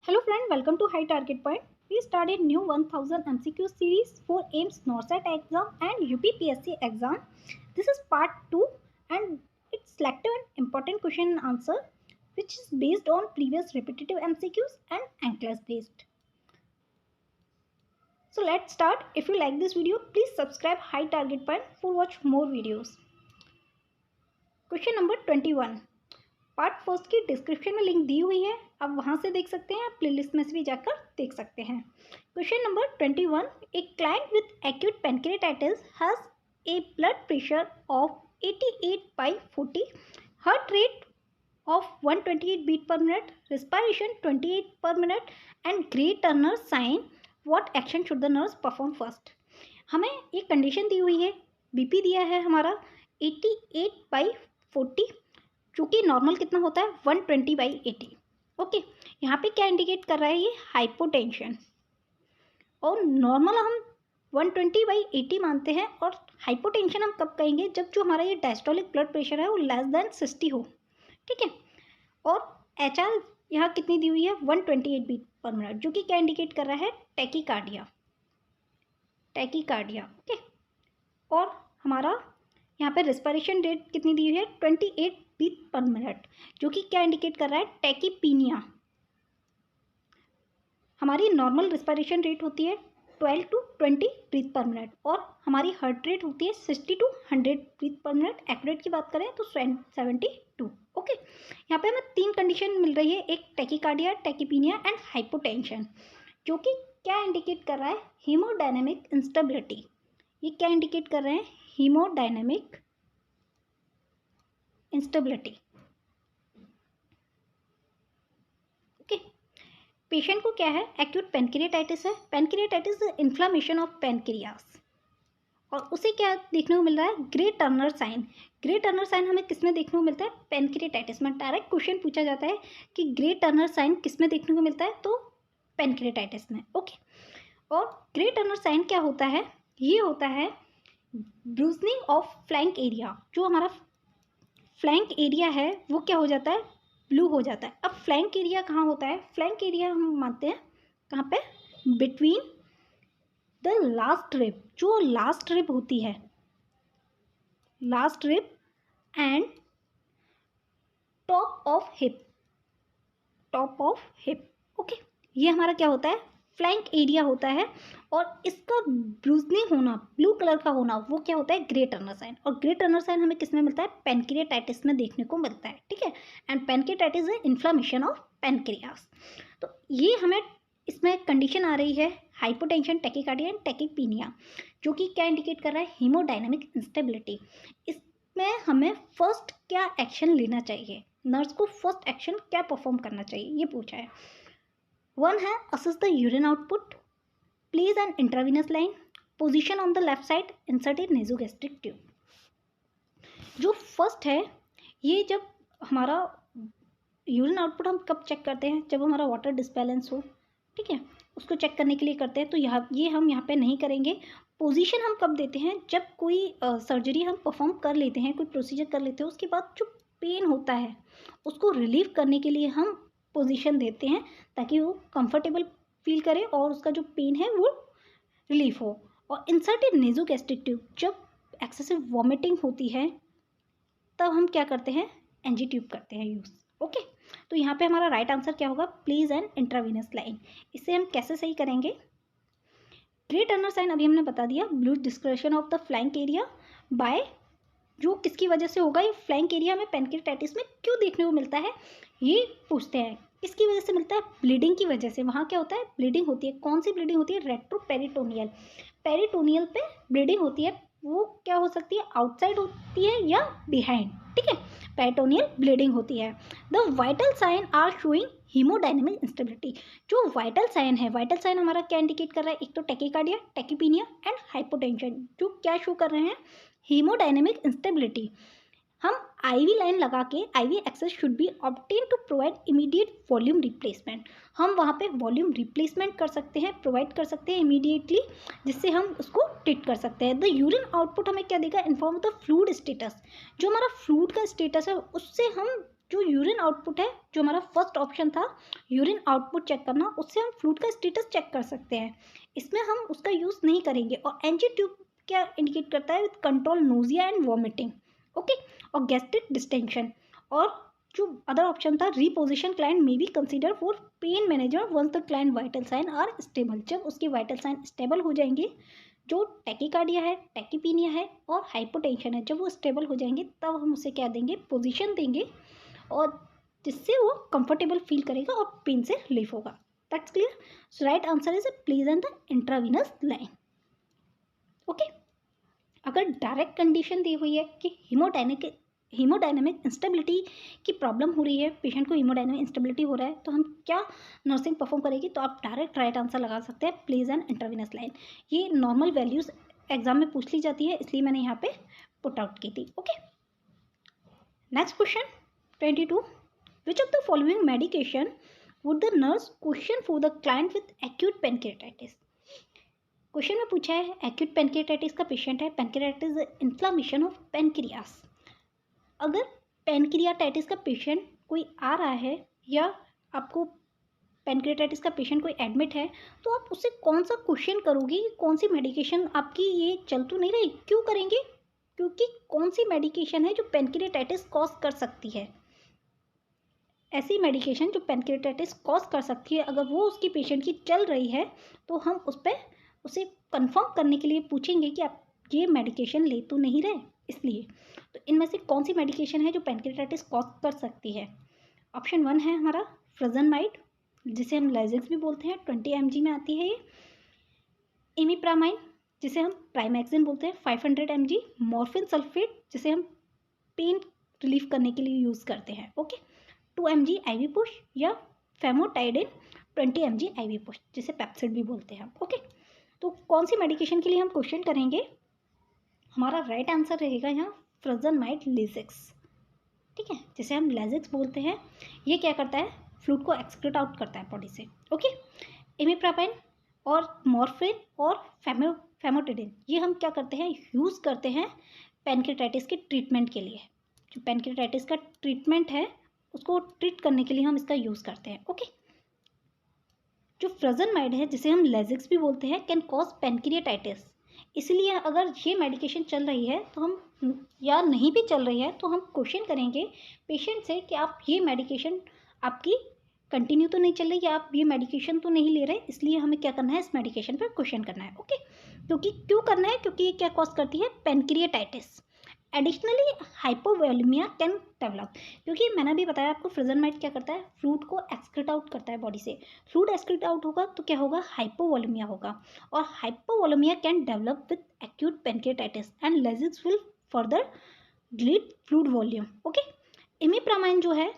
Hello friend, welcome to High Target Point. We started new 1000 MCQ series for AIMS NORCET exam and UPPSC exam. This is part 2 and it's selective and important question and answer which is based on previous repetitive MCQs and anchors based. So let's start. If you like this video, please subscribe High Target Point for watch more videos. Question number 21. Part first की description में link दी हुई है, आप वहां से देख सकते हैं, आप प्लेलिस्ट में से भी जाकर देख सकते हैं. Question number 21. A client with acute pancreatitis has a blood pressure of 88/40, heart rate of 128 beat per minute, respiration 28 per minute and Gray Turner sign. What action should the nurse perform first? हमें एक condition दी हुई है, BP दिया है हमारा 88/40, चूँकि normal कितना होता है 120/80. ओके, यहाँ पे क्या इंडिकेट कर रहा है, ये हाइपोटेंशन. और नॉर्मल हम 120/80 मानते हैं और हाइपोटेंशन हम कब कहेंगे, जब जो हमारा ये डायस्टोलिक ब्लड प्रेशर है वो लेस देन 60 हो. ठीक है. और एच आर यहाँ कितनी दी हुई है 128 बीट पर मिनट, जो कि क्या इंडिकेट कर रहा है टैकीकार्डिया. ओके. और हमारा यहाँ पे रेस्पिरेशन रेट कितनी दी हुई है 28 बीट पर मिनट, जो कि क्या इंडिकेट कर रहा है टैकीपीनिया. हमारी नॉर्मल रेस्पिरेशन रेट होती है 12 to 20 ब्रीथ पर मिनट और हमारी हार्ट रेट होती है 60 to 100 breath per minute. Accurate की बात करें तो 72. ओके. यहाँ पे हमें 3 कंडीशन मिल रही है, एक टैकीकार्डिया, टैकीपीनिया एंड हाइपोटेंशन, जो कि क्या इंडिकेट कर रहा है हीमोडायनेमिक इंस्टेबिलिटी. ये क्या इंडिकेट कर रहे हैं हीमोडायनेमिक इंस्टेबिलिटी. ओके. पेशेंट को क्या है एक्यूट पैनक्रियाटाइटिस है. Pancreatitis is inflammation of pancreas और उसे क्या देखने को मिल रहा है Grey Turner sign. Grey Turner sign हमें किस में देखने को मिलता है पैनक्रियाटाइटिस में. डायरेक्ट क्वेश्चन पूछा जाता है कि ग्रे टर्नर साइन किस में देखने को मिलता है, तो पैनक्रियाटाइटिस में. ओके. और ग्रे टर्नर साइन क्या होता है, ये होता है ब्रूजनिंग ऑफ फ्लैंक एरिया. जो हमारा फ्लैंक एरिया है वो क्या हो जाता है ब्लू हो जाता है. अब फ्लैंक एरिया कहाँ होता है, फ्लैंक एरिया हम मानते हैं कहाँ पे बिटवीन द लास्ट रिब. जो लास्ट रिब होती है, last rib end top of hip. Okay. ये हमारा क्या होता है फ्लैंक एरिया होता है और इसका ब्रूजनिंग होना, ब्लू कलर का होना, वो क्या होता है ग्रे टर्नर साइन. और ग्रे टर्नर साइन हमें किस में मिलता है पैनक्रियाटाइटिस में देखने को मिलता है. ठीक है. एंड पैनक्रियाटाइटिस है इन्फ्लामेशन ऑफ पैनक्रियास. तो ये हमें इसमें कंडीशन आ रही है हाइपोटेंशन, टैकीकार्डिया एंड टैकीपीनिया, जो कि क्या इंडिकेट कर रहा है हीमोडायनेमिक इंस्टेबिलिटी. इसमें हमें फर्स्ट क्या एक्शन लेना चाहिए, नर्स को फर्स्ट एक्शन क्या परफॉर्म करना चाहिए, ये पूछा है. 1 है assess the urine output, place an intravenous line, position on the left side, insert a nasogastric tube. जो फर्स्ट है, ये जब हमारा यूरिन आउटपुट हम कब चेक करते हैं, जब हमारा वाटर डिसबैलेंस हो. ठीक है. उसको चेक करने के लिए करते हैं, तो ये हम यहाँ पे नहीं करेंगे. पोजीशन हम कब देते हैं, जब कोई सर्जरी हम परफॉर्म कर लेते हैं, कोई प्रोसीजर कर लेते हैं, उसके बाद जो पेन होता है उसको रिलीव करने के लिए हम पोजीशन देते हैं ताकि वो कंफर्टेबल फील करे और उसका जो पेन है वो रिलीफ हो. और इंसर्ट ए नेसोगैस्ट्रिक ट्यूब, जब एक्सेसिव वॉमिटिंग होती है तब हम क्या करते हैं एनजी ट्यूब करते हैं यूज़. ओके. तो यहाँ पे हमारा राइट आंसर क्या होगा प्लीज एन इंट्रावीनस लाइन. इसे हम कैसे सही करेंगे, ग्रे टर्नर साइन अभी हमने बता दिया, blue discoloration of the flank area by, जो किसकी वजह से होगा, ये फ्लैंक एरिया में पैनक्रियाटाइटिस में क्यों देखने को मिलता है ये पूछते हैं. किसकी वजह से मिलता है, ब्लीडिंग की वजह से. वहाँ क्या होता है ब्लीडिंग होती है. कौन सी ब्लीडिंग होती है, रेट्रोपेरिटोनियल. पेरिटोनियल पे ब्लीडिंग होती है, वो क्या हो सकती है आउटसाइड होती है या बिहाइंड. ठीक है. पेरिटोनियल ब्लीडिंग होती है. The vital sign are showing haemodynamic instability. जो वाइटल साइन है, वाइटल साइन हमारा क्या इंडिकेट कर रहा है, एक तो टैकीकार्डिया, टैकीपीनिया एंड हाइपोटेंशन, जो क्या शो कर रहे हैं हीमोडायनेमिक इंस्टेबिलिटी. हम आईवी लाइन लगा के IV access should be obtain to provide immediate volume replacement. हम वहाँ पे वॉल्यूम रिप्लेसमेंट कर सकते हैं, प्रोवाइड कर सकते हैं इमीडिएटली, जिससे हम उसको ट्रीट कर सकते हैं. द यूरिन आउटपुट हमें क्या देगा, इन्फॉर्म द फ्लूइड स्टेटस. जो हमारा फ्लूइड का स्टेटस है उससे हम जो यूरिन आउटपुट है, जो हमारा फर्स्ट ऑप्शन था यूरिन आउटपुट चेक करना, उससे हम फ्लूइड का स्टेटस चेक कर सकते हैं। इसमें हम उसका यूज़ नहीं करेंगे। और एनजी ट्यूब क्या इंडिकेट करता है? With control nausea and vomiting, okay, और गैस्ट्रिक डिस्टेंशन। और जो अदर ऑप्शन था reposition client may be consider for pain management once the client vital sign are stable. जब उसके वाइटल साइन स्टेबल हो जाएंगे, जो टैकीकार्डिया है, टैकीपीनिया है और हाइपोटेंशन है, जब वो स्टेबल हो जाएंगे तब हम उसे क्या देंगे? पोजीशन देंगे, और जिससे वो कंफर्टेबल फील करेगा और पेन से रिलीफ होगा। That's clear. So right answer is place on the intravenous line, okay. अगर डायरेक्ट कंडीशन दी हुई है कि हीमोडायनेमिक इंस्टेबिलिटी की प्रॉब्लम हो रही है, पेशेंट को हीमोडायनेमिक इंस्टेबिलिटी हो रहा है, तो हम क्या नर्सिंग परफॉर्म करेगी? तो आप डायरेक्ट राइट आंसर लगा सकते हैं, प्लेस एन इंट्रावीनस लाइन। ये नॉर्मल वैल्यूज एग्जाम में पूछ ली जाती है, इसलिए मैंने यहाँ पे पुट आउट की थी, okay. Next question 22, which of the following medication would the nurse question for the client with acute pancreatitis? Question में पूछा है एक्यूट पैनक्रियाटाइटिस का पेशेंट है, पैनक्रियाटाइटिस इन्फ्लामेशन ऑफ पैनक्रियास। अगर पैनक्रियाटाइटिस का पेशेंट कोई आ रहा है या आपको पैनक्रियाटाइटिस का पेशेंट कोई एडमिट है, तो आप उससे कौन सा क्वेश्चन करोगे? कौन सी मेडिकेशन आपकी ये चल तो नहीं रही? क्यों करेंगे? क्योंकि कौन सी मेडिकेशन है जो पैनक्रियाटाइटिस कॉज कर सकती है? ऐसी मेडिकेशन जो पैनक्रियाटाइटिस कॉज कर सकती है, अगर वो उसकी पेशेंट की चल रही है, तो हम उस पर उसे कंफर्म करने के लिए पूछेंगे कि आप ये मेडिकेशन ले तो नहीं रहे, इसलिए। तो इनमें से कौन सी मेडिकेशन है जो पैनक्रियाटाइटिस कॉज कर सकती है? ऑप्शन 1 है हमारा फ्रजनमाइड, जिसे हम लाइजेक्स भी बोलते हैं, 20 mg में आती है ये। इमिप्रामाइन, जिसे हम प्राइमैक्सिन बोलते हैं, 500 mg। मॉर्फिन सल्फेट, जिसे हम पेन रिलीफ करने के लिए यूज़ करते हैं, ओके। 2 mg IV पुश, या फेमोटाइडिन 20 mg IV पुश, जिसे पेप्सिड भी बोलते हैं, ओके। तो कौन सी मेडिकेशन के लिए हम क्वेश्चन करेंगे? हमारा राइट आंसर रहेगा यहाँ फ्रजनमाइड लेजेक्स, ठीक है, जिसे हम लेजेक्स बोलते हैं। ये क्या करता है? फ्लूइड को एक्सक्रीट आउट करता है बॉडी से, ओके। इमिप्रामाइन और मॉर्फिन और फेमोटाइडिन, ये हम क्या करते हैं? यूज़ करते हैं पैनक्रियाटाइटिस के ट्रीटमेंट के लिए। जो पैनक्रियाटाइटिस का ट्रीटमेंट है, उसको ट्रीट करने के लिए हम इसका यूज़ करते हैं, ओके। जो फ्रजनमाइड है, जिसे हम लेजेक्स भी बोलते हैं, कैन कॉज पैनक्रियाटाइटिस। इसलिए अगर ये मेडिकेशन चल रही है तो हम, या नहीं भी चल रही है, तो हम क्वेश्चन करेंगे पेशेंट से कि आप ये मेडिकेशन आपकी कंटिन्यू तो नहीं चल रही, या आप ये मेडिकेशन तो नहीं ले रहे, इसलिए हमें क्या करना है? इस मेडिकेशन पर क्वेश्चन करना है, ओके। क्योंकि क्यों करना है? क्योंकि ये क्या कॉज करती है? Pancreatitis. Additionally hypovolaemia can develop, क्योंकि मैंने भी बताया आपको फ्रजनमाइड क्या करता है? फ्लूइड को एक्सक्रीट आउट करता है बॉडी से। फ्लूइड एक्सक्रीट आउट होगा तो क्या होगा? हाइपोवोलेमिया होगा, और hypovolemia can develop with acute pancreatitis and लेजेक्स will further delete fluid volume, okay. Imipramine जो है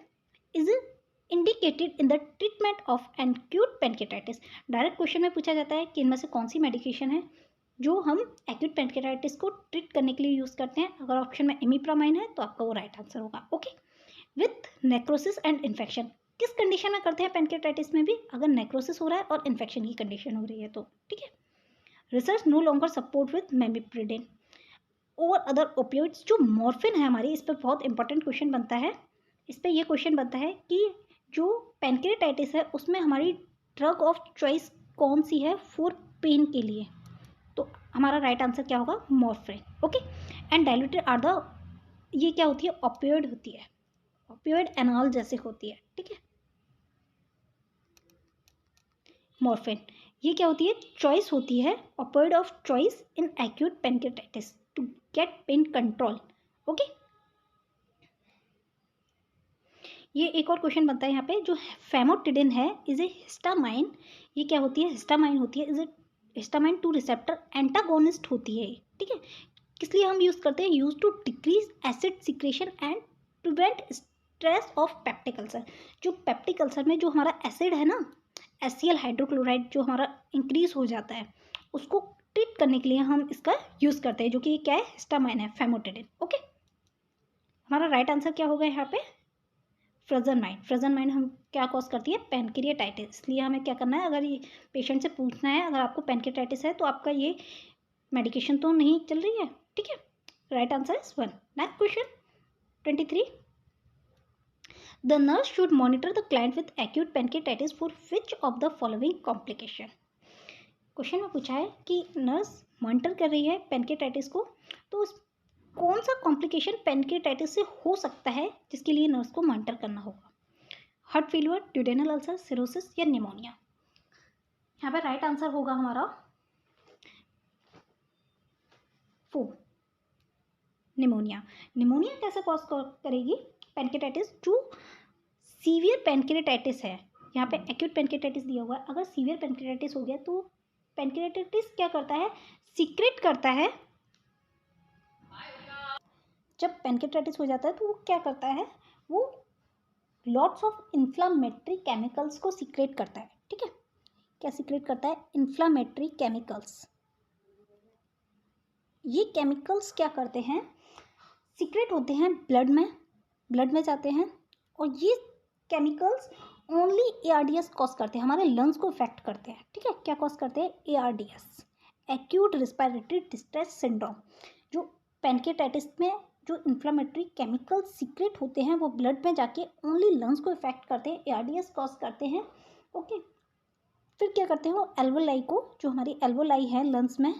is indicated in the treatment of acute pancreatitis. Direct question में पूछा जाता है कि इनमें से कौन सी मेडिकेशन है जो हम एक्यूट पैनक्रियाटाइटिस को ट्रीट करने के लिए यूज़ करते हैं। अगर ऑप्शन में इमिप्रामाइन है तो आपका वो राइट आंसर होगा, okay. With necrosis and infection, किस कंडीशन में करते हैं पैनक्रियाटाइटिस में भी? अगर नेक्रोसिस हो रहा है और इन्फेक्शन की कंडीशन हो रही है तो, ठीक है। Research no longer support with meperidine और अदर ओपियोइड्स। जो मॉर्फिन है हमारी, इस पर बहुत इंपॉर्टेंट क्वेश्चन बनता है। इस पर यह क्वेश्चन बनता है कि जो पैनक्रियाटाइटिस है उसमें हमारी ड्रग ऑफ चॉइस कौन सी है फॉर पेन के लिए? तो हमारा राइट आंसर क्या होगा? Morphine, okay. And diluted are the, ये क्या होती है? ओपियोइड होती है, ओपियोइड एनाल्जेसिक होती है, ठीक है। मॉर्फिन ये क्या होती है? चॉइस होती है, opioid of choice in acute pancreatitis to get pain control, okay. ये एक और क्वेश्चन बनता है यहाँ पे, जो फेमोटिडिन है इज ए हिस्टामाइन। ये क्या होती है? हिस्टामाइन होती है। Is A histamine 2 receptor antagonist होती है, ठीक है। किस लिए हम यूज़ करते हैं? Use to decrease acid secretion and prevent stress of peptic ulcer. जो पेप्टिक अल्सर में जो हमारा एसिड है ना, HCl हाइड्रोक्लोराइड, जो हमारा इंक्रीज हो जाता है, उसको ट्रीट करने के लिए हम इसका यूज़ करते हैं, जो कि क्या है? हिस्टामाइन है, फेमोटिडिन, ओके। हमारा राइट आंसर क्या होगा यहाँ पे? फ्रजनमाइड। फ्रजनमाइड हम क्या कॉज करती है? पैनक्रियाटाइटिस। इसलिए हमें क्या करना है? अगर ये पेशेंट से पूछना है अगर आपको पैनक्रियाटाइटिस है तो आपका ये मेडिकेशन तो नहीं चल रही है, ठीक है। Right answer is 1। Next question 23, the nurse should monitor the client with acute pancreatitis for which of the following complication. Question में पूछा है कि नर्स मॉनिटर कर रही है पेनकिटाइटिस को, तो उस कौन सा कॉम्प्लिकेशन पेनकिटाइटिस से हो सकता है जिसके लिए नर्स को मॉनिटर करना होगा? Heart failure, duodenal ulcer, cirrhosis या निमोनिया? यहाँ पे राइट आंसर होगा हमारा 4, निमोनिया। निमोनिया कैसे कॉज करेगी पेनकिटाइटिस? जो सीवियर पेनकिटाइटिस है, यहाँ पे एक्यूट पेनकिटाइटिस दिया हुआ है, अगर सीवियर पेनकिटाइटिस हो गया तो पेनकिटाइटिस क्या करता है? सीक्रेट करता है। जब पेनकिटाइटिस हो जाता है तो वो क्या करता है? वो लॉट्स ऑफ इन्फ्लामेटरी केमिकल्स को सीक्रेट करता है। ठीक है, क्या सीक्रेट करता है? Inflammatory chemicals. ये केमिकल्स क्या करते हैं? सीक्रेट होते हैं ब्लड में जाते हैं, और ये केमिकल्स ओनली ARDS कॉज करते हैं, हमारे लंग्स को इफेक्ट करते हैं। ठीक है, क्या कॉज करते हैं? ARDS, acute respiratory distress syndrome. जो पेनकिटाइटिस में जो इन्फ्लामेटरी केमिकल्स सीक्रेट होते हैं वो ब्लड में जाके ओनली लंग्स को इफेक्ट करते हैं, ARDS कॉज करते हैं। ओके, फिर क्या करते हैं? वो एल्वोलाई को, जो हमारी एल्वोलाई है लंग्स में,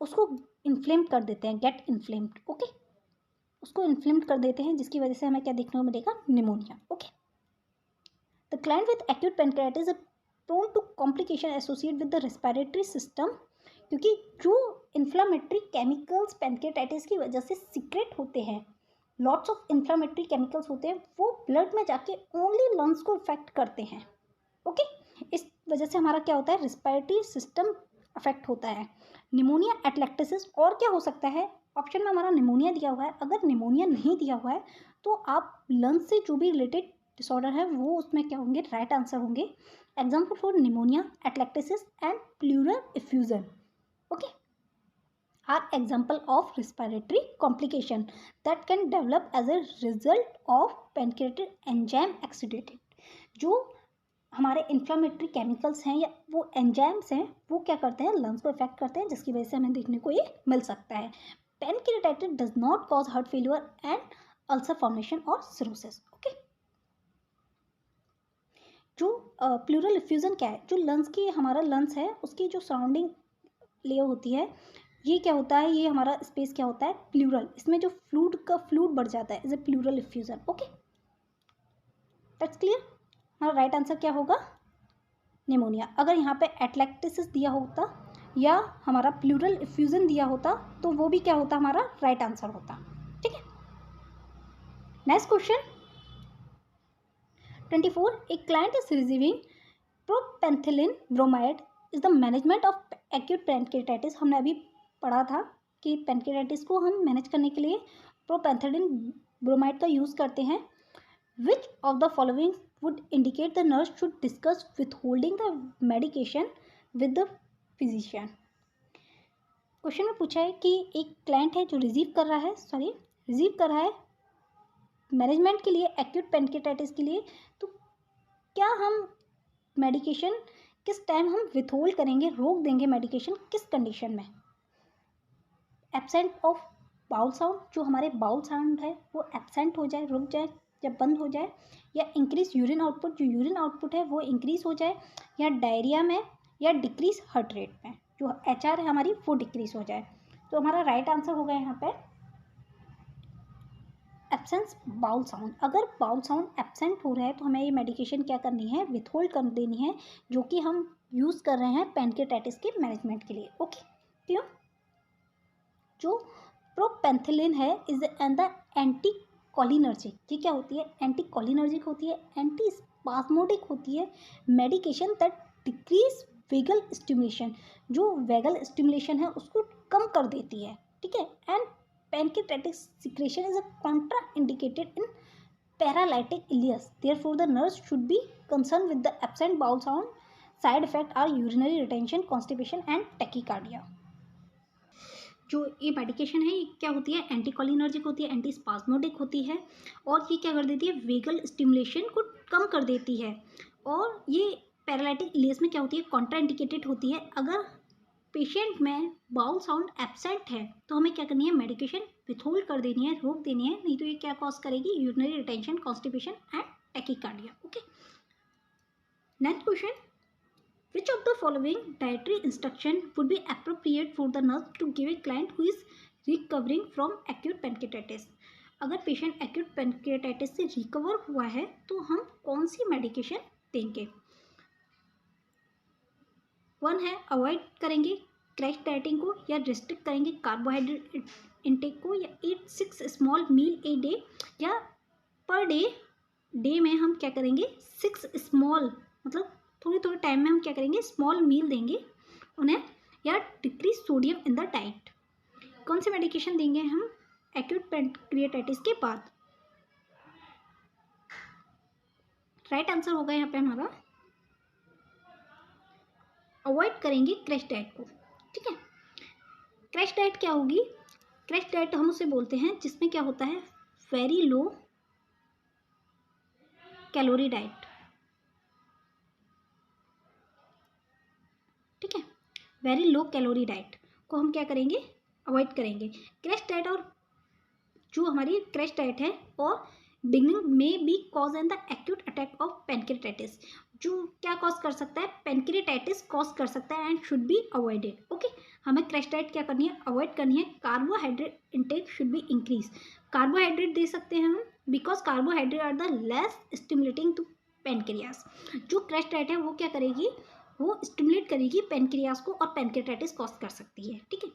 उसको इन्फ्लेम कर देते हैं, गेट इन्फ्लेम्ड। ओके, उसको इन्फ्लेम्ड कर देते हैं, जिसकी वजह से हमें क्या देखने को मिलेगा? Pneumonia. Okay, the client with acute pancreatitis is prone to complication associate with the respiratory system, क्योंकि जो इन्फ्लामेटरी केमिकल्स पेनक्रियाटाइटिस की वजह से सीक्रेट होते हैं, लॉट्स ऑफ इन्फ्लामेटरी केमिकल्स होते हैं, वो ब्लड में जाके ओनली लंग्स को इफेक्ट करते हैं। ओके, इस वजह से हमारा क्या होता है? रेस्पिरेटरी सिस्टम अफेक्ट होता है। निमोनिया एटलैक्टिसिस, और क्या हो सकता है? ऑप्शन में हमारा निमोनिया दिया हुआ है, अगर निमोनिया नहीं दिया हुआ है तो आप लंग्स से जो भी रिलेटेड डिसऑर्डर है वो उसमें क्या होंगे? राइट आंसर होंगे। Example for pneumonia, atelectasis and pleural effusion, okay, are example of respiratory complication that can develop as a result of pancreatic enzyme exudated. जो हमारे इन्फ्लामेटरी केमिकल्स हैं या वो एंजाइम्स हैं, वो क्या करते हैं? लंग्स को इफेक्ट करते हैं, जिसकी वजह से हमें देखने को ये मिल सकता है। Pancreatitis does not cause heart failure and ulcer formation और सिरोसिस। ओके, जो प्लूरल इफ्यूजन क्या है? जो लंग्स की, हमारा लंग्स है उसकी जो सराउंडिंग लेयर होती है, ये क्या होता है? ये हमारा स्पेस क्या होता है? प्लूरल। इसमें जो फ्लूइड बढ़ जाता है is A plural effusion. Okay, that's clear. हमारा राइट आंसर क्या होगा? निमोनिया। अगर यहाँ पे एटलैक्टिसिस दिया होता या हमारा प्लूरल इफ्यूजन दिया होता तो वो भी क्या होता? हमारा राइट आंसर होता। ठीक है, next question 24, a client is receiving propantheline bromide is the management of acute pancreatitis. हमने अभी पढ़ा था कि पेनक्रिएटाइटिस को हम मैनेज करने के लिए प्रोपेंथिलिन ब्रोमाइड का यूज़ करते हैं। विच of the following would indicate the nurse should discuss withholding the medication with the physician। Question में पूछा है कि एक क्लाइंट है जो रिसीव कर रहा है मैनेजमेंट के लिए एक्यूट पेनक्रिएटाइटिस के लिए, तो क्या हम मेडिकेशन किस टाइम हम विथहोल्ड करेंगे, रोक देंगे मेडिकेशन, किस कंडीशन में? एब्सेंट ऑफ बाउल साउंड, जो हमारे बाउल साउंड है वो एब्सेंट हो जाए, रुक जाए या बंद हो जाए, या इंक्रीज यूरिन आउटपुट, जो यूरिन आउटपुट है वो इंक्रीज हो जाए, या डायरिया में, या डिक्रीज हार्ट रेट में, जो HR है हमारी वो डिक्रीज हो जाए। तो हमारा राइट आंसर होगा यहाँ पे एब्सेंस बाउल साउंड। अगर बाउल साउंड एब्सेंट हो रहा है तो हमें ये मेडिकेशन क्या करनी है? विथहोल्ड कर देनी है, जो कि हम यूज़ कर रहे हैं पेनक्रिएटाइटिस के मैनेजमेंट के लिए। ओके, क्यों? जो प्रोपेंथिलिन है is and the anti cholinergic, ये क्या होती है? एंटी कोलिनर्जिक होती है, एंटी स्पास्मोडिक होती है, medication that decrease vagal stimulation, जो वेगल स्टिमुलेशन है उसको कम कर देती है। ठीक है, and pancreatitis secretion is a contraindicated in paralytic ileus, therefore the nurse should be concern with the absent bowel sound. Side effect are urinary retention, constipation and tachycardia. जो ये मेडिकेशन है ये क्या होती है? एंटी कोलिनर्जिक होती है, anti spasmodic होती है, और ये क्या कर देती है? वेगल स्टिमुलेशन को कम कर देती है, और ये पैरालाइटिक इलियस में क्या होती है? कॉन्ट्रा इंडिकेटेड होती है। अगर पेशेंट में बाउल साउंड एब्सेंट है तो हमें क्या करनी है? मेडिकेशन विथहोल्ड कर देनी है, रोक देनी है, नहीं तो ये क्या कॉज करेगी? Urinary retention, constipation and tachycardia. Okay, next question, which of the following dietary instruction would be appropriate for the nurse to give a client who is recovering from acute pancreatitis? अगर patient acute pancreatitis से recover हुआ है तो हम कौन सी medication देंगे? One है avoid करेंगे क्रैश डाइटिंग को या रिस्ट्रिक्ट करेंगे कार्बोहाइड्रेट इनटेक को, या ईट 6 स्मॉल मील ए डे, या पर डे में हम क्या करेंगे 6 स्मॉल मतलब थोड़े थोड़े टाइम में हम क्या करेंगे स्मॉल मील देंगे उन्हें, या decrease sodium in the diet. कौन सी मेडिकेशन देंगे हम एक्यूट पैनक्रियाटाइटिस के बाद? राइट आंसर होगा यहाँ पे हमारा अवॉइड करेंगे क्रैश डाइट को। ठीक है, क्रैश डाइट क्या होगी? क्रैश डाइट हम उसे बोलते हैं जिसमें क्या होता है वेरी लो कैलोरी डाइट। ठीक है, वेरी लो कैलोरी डाइट को हम क्या करेंगे अवॉइड करेंगे। क्रैश डाइट और जो हमारी क्रैश डाइट है और बिगनिंग में because and the acute attack of pancreatitis, जो क्या कॉज कर सकता है पैनक्रियाटाइटिस कॉज कर सकता है and should be avoided. Okay, हमें क्रैश डाइट क्या करनी है अवॉइड करनी है। Carbohydrate intake should be increase, carbohydrate दे सकते हैं हम because carbohydrate are the less stimulating to pancreas. जो क्रैश डाइट है वो क्या करेगी वो स्टिमुलेट करेगी पैनक्रियास को और पैनक्रियाटाइटिस कॉज कर सकती है। ठीक है,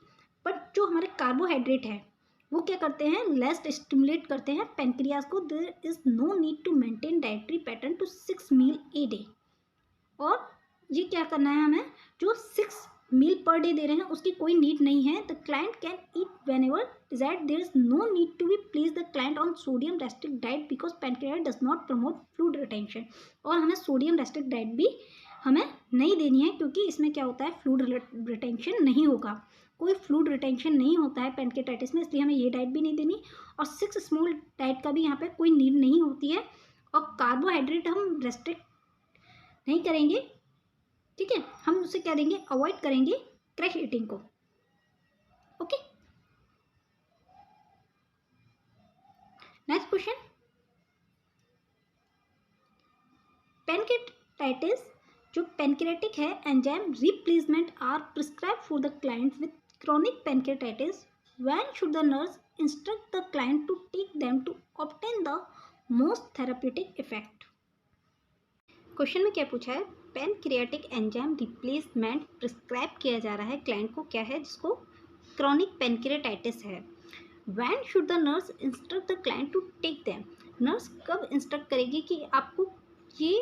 बट जो हमारे कार्बोहाइड्रेट है वो क्या करते हैं लेस स्टिमुलेट करते हैं पैनक्रियास को। There is no need to maintain dietary pattern to 6 meal a day, और ये क्या करना है हमें जो 6 मील पर डे दे रहे हैं उसकी कोई नीड नहीं है। The client can eat whenever desired, there is no need to be please the client on sodium restrict diet because pancreatitis does not promote fluid retention. और हमें sodium restrict diet भी हमें नहीं देनी है क्योंकि इसमें क्या होता है फ्लूइड रिटेंशन नहीं होगा, कोई फ्लूइड रिटेंशन नहीं होता है पैनक्रियाटाइटिस में, इसलिए हमें ये डाइट भी नहीं देनी। और 6 स्मॉल डाइट का भी यहाँ पे कोई नीड नहीं होती है, और कार्बोहाइड्रेट हम रेस्ट्रिक्ट नहीं करेंगे। ठीक है, हम उसे क्या देंगे अवॉइड करेंगे क्रैश ईटिंग को। ओके, नेक्स्ट क्वेश्चन, पैनक्रियाटाइटिस जो पैनक्रियाटिक है enzyme replacement are prescribe for the client with chronic pancreatitis. When should the nurse instruct the client to take them to obtain the most therapeutic effect? Question में क्या पूछा है pancreatic enzyme replacement prescribe किया जा रहा है client को, क्या है जिसको क्रॉनिक पैनक्रियाटाइटिस है। When should the nurse instruct the client to take them? Nurse कब इंस्ट्रक्ट करेगी कि आपको ये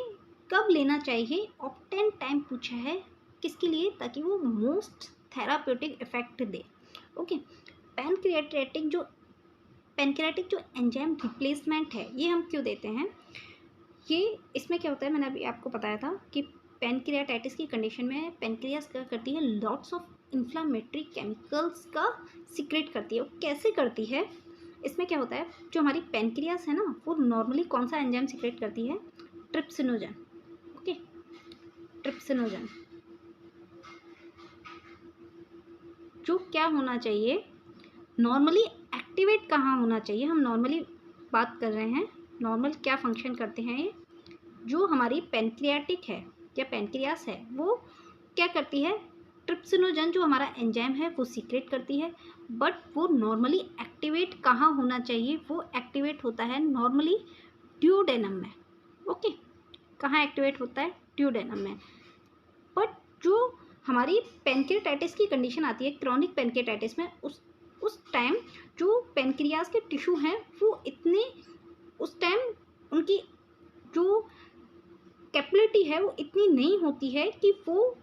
कब लेना चाहिए। ऑप्टेन टाइम पूछा है किसके लिए, ताकि वो मोस्ट थेराप्यूटिक इफेक्ट दे। ओके, पैनक्रियाटिक जो एंजाइम रिप्लेसमेंट है ये हम क्यों देते हैं, ये इसमें क्या होता है मैंने अभी आपको बताया था कि पैनक्रियाटाइटिस की कंडीशन में पैनक्रियास क्या करती है लॉट्स ऑफ इन्फ्लामेटरी केमिकल्स का सीक्रेट करती है। वो कैसे करती है, इसमें क्या होता है जो हमारी पैनक्रियास है ना वो नॉर्मली कौन सा एंजाइम सीक्रेट करती है ट्रिप्सिनोजन। ओके, ट्रिप्सिनोजन जो क्या होना चाहिए नॉर्मली एक्टिवेट कहाँ होना चाहिए, हम नॉर्मली बात कर रहे हैं नॉर्मल क्या फंक्शन करते हैं ये, जो हमारी पैनक्रियाटिक है या पैनक्रियास है वो क्या करती है ट्रिप्सिनोजन जो हमारा एंजाइम है वो सीक्रेट करती है, बट वो नॉर्मली एक्टिवेट कहाँ होना चाहिए, वो एक्टिवेट होता है नॉर्मली ड्यूडेनम में। ओके, कहाँ एक्टिवेट होता है ड्यूडेनम में। बट जो हमारी पैनक्रियाटाइटिस की कंडीशन आती है क्रॉनिक पैनक्रियाटाइटिस में उस टाइम जो पैनक्रियास के टिश्यू हैं वो इतने उस टाइम उनकी जो कैपेबिलिटी है वो इतनी नहीं होती है कि वो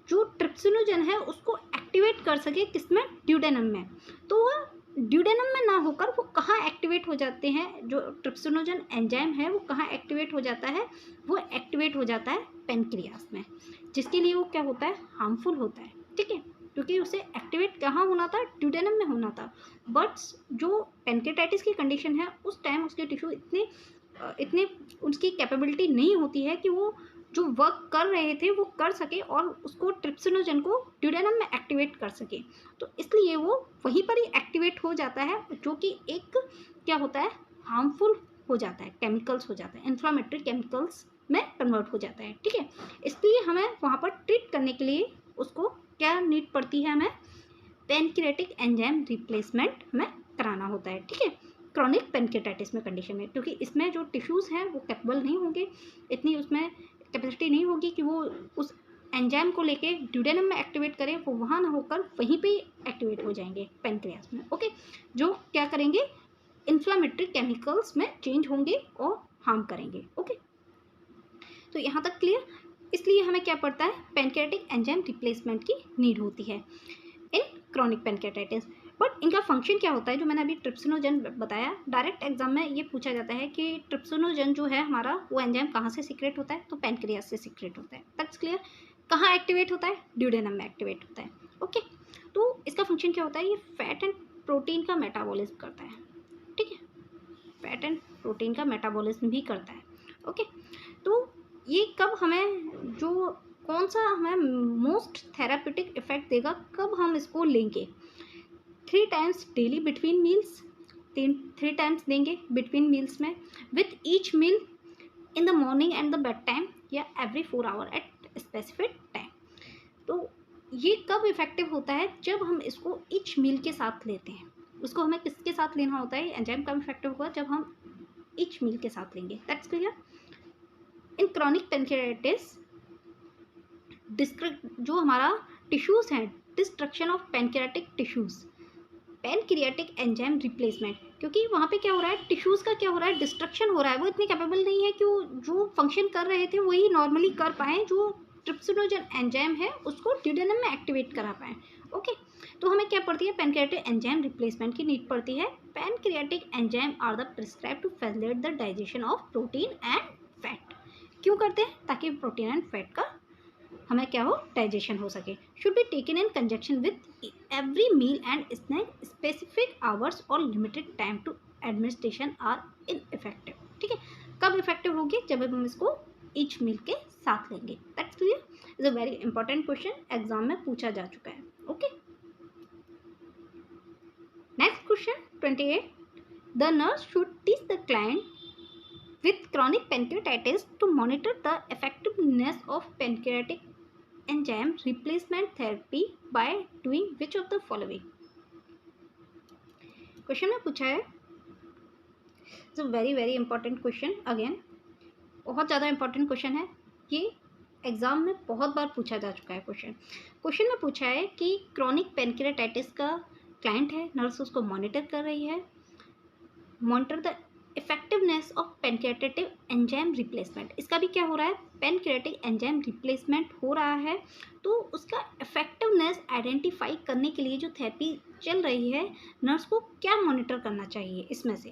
जो ट्रिप्सिनोजन है उसको एक्टिवेट कर सके किसमें ड्यूडेनम में। तो वह ड्यूडेनम में ना होकर वो कहाँ एक्टिवेट हो जाते हैं, जो ट्रिप्सिनोजन एंजाइम है वो कहाँ एक्टिवेट हो जाता है, वो एक्टिवेट हो जाता है पैनक्रियास में, जिसके लिए वो क्या होता है हार्मफुल होता है। ठीक है, क्योंकि उसे एक्टिवेट कहाँ होना था ड्यूडेनम में होना था, बट जो पैनक्रियाटाइटिस की कंडीशन है उस टाइम उसके टिश्यू इतने उसकी कैपेबिलिटी नहीं होती है कि वो जो वर्क कर रहे थे वो कर सके और उसको ट्रिप्सिनोजन को ड्यूडेनम में एक्टिवेट कर सके, तो इसलिए वो वहीं पर ही एक्टिवेट हो जाता है जो कि एक क्या होता है हार्मफुल हो जाता है, केमिकल्स हो जाता है, इन्फ्लामेटरी केमिकल्स में कन्वर्ट हो जाता है, ठीक है। इसलिए हमें वहाँ पर ट्रीट करने के लिए उसको क्या नीड पड़ती है, हमें पैनक्रियाटिक एंजाइम रिप्लेसमेंट हमें कराना होता है, ठीक है, क्रॉनिक पैनक्रियाटाइटिस में कंडीशन में, क्योंकि इसमें जो टिश्यूज़ हैं वो कैपेबल नहीं होंगे, इतनी उसमें कैपेसिटी नहीं होगी कि वो उस एंजाइम को लेके ड्यूडेनम में एक्टिवेट करें, वो वहाँ ना होकर वहीं पे एक्टिवेट हो जाएंगे पैनक्रियास में, ओके, जो क्या करेंगे, इन्फ्लामेटरी केमिकल्स में चेंज होंगे और हार्म करेंगे, ओके। तो यहाँ तक क्लियर। इसलिए हमें क्या पड़ता है, पैनक्रियाटिक एंजाइम रिप्लेसमेंट की नीड होती है इन क्रॉनिक पैनक्रियाटाइटिस। बट इनका फंक्शन क्या होता है, जो मैंने अभी ट्रिप्सिनोजन बताया, डायरेक्ट एग्जाम में ये पूछा जाता है कि ट्रिप्सिनोजन जो है हमारा, वो एंजाइम कहाँ से सीक्रेट होता है, तो पैनक्रियास से सीक्रेट होता है, दैट्स क्लियर। कहाँ एक्टिवेट होता है, ड्यूडेनम में एक्टिवेट होता है, ओके। तो इसका फंक्शन क्या होता है, ये फैट एंड प्रोटीन का मेटाबॉलिज्म करता है, ठीक है, फैट एंड प्रोटीन का मेटाबॉलिज्म भी करता है, ओके। तो ये कब हमें, जो कौन सा हमें मोस्ट थेरापेटिक इफेक्ट देगा, कब हम इसको लेंगे, 3 times daily between meals, 3 times देंगे बिटवीन मील्स में, with each meal in the morning and the bed time, या every 4 hour at specific time. तो ये कब इफेक्टिव होता है, जब हम इसको ईच मील के साथ लेते हैं। उसको हमें किसके साथ लेना होता है, एंजाइम कब इफेक्टिव होगा, जब हम ईच मील के साथ लेंगे, that's clear. In chronic pancreatitis जो हमारा टिश्यूज़ हैं, destruction of pancreatic tissues, pancreatic enzyme replacement, क्योंकि वहाँ पे क्या हो रहा है, टिश्यूज़ का क्या हो रहा है, डिस्ट्रक्शन हो रहा है, वो इतने कैपेबल नहीं है कि वो जो फंक्शन कर रहे थे वही नॉर्मली कर पाएँ, जो ट्रिप्सिनोजन एंजाइम है उसको ड्यूडेनम में एक्टिवेट करा पाएँ, ओके। तो हमें क्या पड़ती है, पैनक्रियाटिक एंजाइम रिप्लेसमेंट की नीड पड़ती है। Pancreatic enzyme are the prescribe to facilitate the digestion of protein and fat. क्यों करते हैं, ताकि प्रोटीन एंड फैट का हमें क्या हो, डाइजेशन हो सके। Should be taken in conjunction with every meal and snack, specific hours और limited time to administration are ineffective, ठीक है। कब इफेक्टिव होगी, जब हम इसको ईच मील के साथ लेंगे, that's clear. Is a very important question, exam में पूछा जा चुका है, okay. Next question 28, the nurse should teach the client with chronic pancreatitis to monitor the effectiveness of pancreatic enzyme replacement therapy by doing which of the following। Question में पूछा है, it's a very very important question, again बहुत ज़्यादा important question है ये, exam में बहुत बार पूछा जा चुका है क्वेश्चन में पूछा है कि क्रॉनिक पैनक्रियाटाइटिस का क्लाइंट है, नर्स उसको मॉनिटर कर रही है, monitor the effectiveness of pancreatic enzyme replacement. इसका भी क्या हो रहा है, पैनक्रियाटिक एंजाइम रिप्लेसमेंट हो रहा है, तो उसका इफेक्टिवनेस आइडेंटिफाई करने के लिए जो थेरेपी चल रही है, नर्स को क्या मॉनिटर करना चाहिए, इसमें से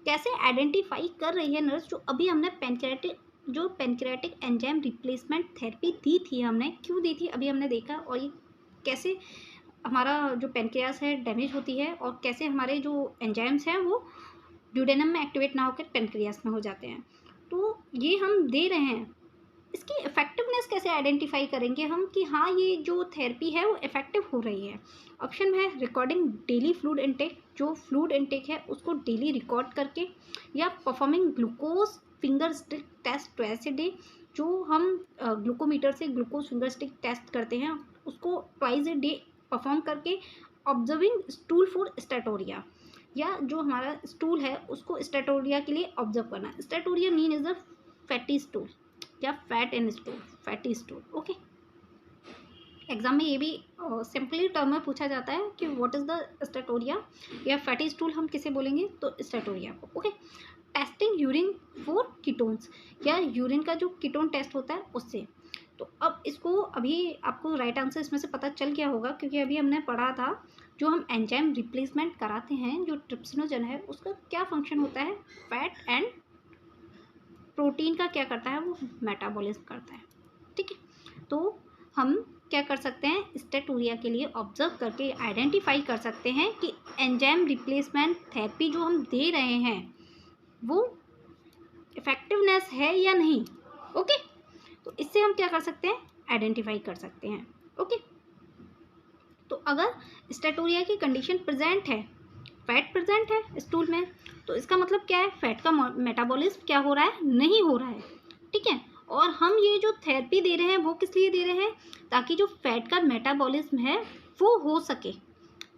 कैसे आइडेंटिफाई कर रही है नर्स, जो अभी हमने पैनक्रियाटिक एंजाइम रिप्लेसमेंट थेरेपी दी थी, हमने क्यों दी थी अभी हमने देखा, और ये कैसे हमारा जो पैनक्रियास है डैमेज होती है, और कैसे हमारे जो एंजाइम्स हैं वो ड्यूडेनम में एक्टिवेट ना होकर पैनक्रियास में हो जाते हैं। तो ये हम दे रहे हैं, इसकी इफेक्टिवनेस कैसे आइडेंटिफाई करेंगे हम कि हाँ ये जो थेरेपी है वो इफेक्टिव हो रही है। ऑप्शन है रिकॉर्डिंग डेली फ्लूइड इनटेक, जो फ्लूइड इनटेक है उसको डेली रिकॉर्ड करके, या performing glucose finger stick test twice a day, जो हम ग्लूकोमीटर से ग्लूकोज फिंगर स्टिक टेस्ट करते हैं उसको ट्वाइस ए डे परफॉर्म करके, ऑब्जर्विंग स्टूल फॉर स्टेटोरिया, या जो हमारा स्टूल है उसको स्टेटोरिया के लिए ऑब्जर्व करना। Steatorrhea mean is the fatty stool या fat in stool, fatty stool, okay. Exam में ये भी सिंपली टर्म में पूछा जाता है कि व्हाट इज द स्टेटोरिया या फैटी स्टूल हम किसे बोलेंगे, तो स्टेटोरिया को, okay. Testing urine for ketones, या यूरिन का जो कीटोन टेस्ट होता है उससे। तो अब इसको अभी आपको राइट आंसर इसमें से पता चल गया होगा, क्योंकि अभी हमने पढ़ा था जो हम एंजाइम रिप्लेसमेंट कराते हैं, जो ट्रिप्सिनोजन है उसका क्या फंक्शन होता है, फैट एंड प्रोटीन का क्या करता है, वो मेटाबॉलिज्म करता है, ठीक है। तो हम क्या कर सकते हैं, स्टेटोरिया के लिए ऑब्जर्व करके आइडेंटिफाई कर सकते हैं कि एंजाइम रिप्लेसमेंट थेरेपी जो हम दे रहे हैं वो इफेक्टिवनेस है या नहीं, ओके। तो इससे हम क्या कर सकते हैं, आइडेंटिफाई कर सकते हैं, ओके। तो अगर स्टेटोरिया की कंडीशन प्रेजेंट है, फैट प्रेजेंट है स्टूल में, तो इसका मतलब क्या है, फैट का मेटाबॉलिज्म क्या हो रहा है, नहीं हो रहा है, ठीक है। और हम ये जो थेरेपी दे रहे हैं वो किस लिए दे रहे हैं, ताकि जो फैट का मेटाबॉलिज्म है वो हो सके,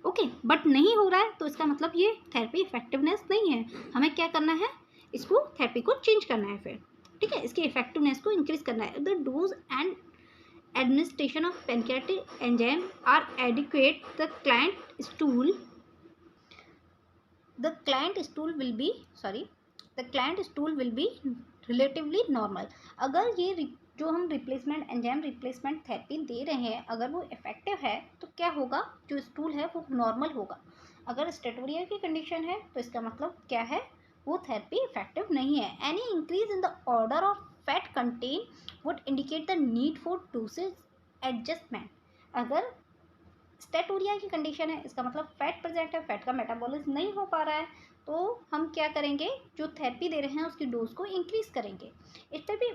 ओके। बट नहीं हो रहा है तो इसका मतलब ये थेरेपी इफेक्टिवनेस नहीं है, हमें क्या करना है, इसको थेरेपी को चेंज करना है फिर, ठीक है, इसकी इफेक्टिवनेस को इंक्रीज करना है। The dose and administration of pancreatic enzyme are adequate, the client stool will be relatively normal। अगर ये जो हम रिप्लेसमेंट एंजाइम रिप्लेसमेंट थेरेपी दे रहे हैं अगर वो इफेक्टिव है तो क्या होगा, जो स्टूल है वो नॉर्मल होगा। अगर स्टेटोरिया की कंडीशन है तो इसका मतलब क्या है, वो थेरेपी इफेक्टिव नहीं है। Any increase in the order of fat contain would indicate the need for dosage adjustment. अगर स्टेटोरिया की कंडीशन है इसका मतलब फैट प्रेजेंट है, फैट का मेटाबॉलिज्म नहीं हो पा रहा है, तो हम क्या करेंगे, जो थेरेपी दे रहे हैं उसकी डोज को इंक्रीज करेंगे। इस पर भी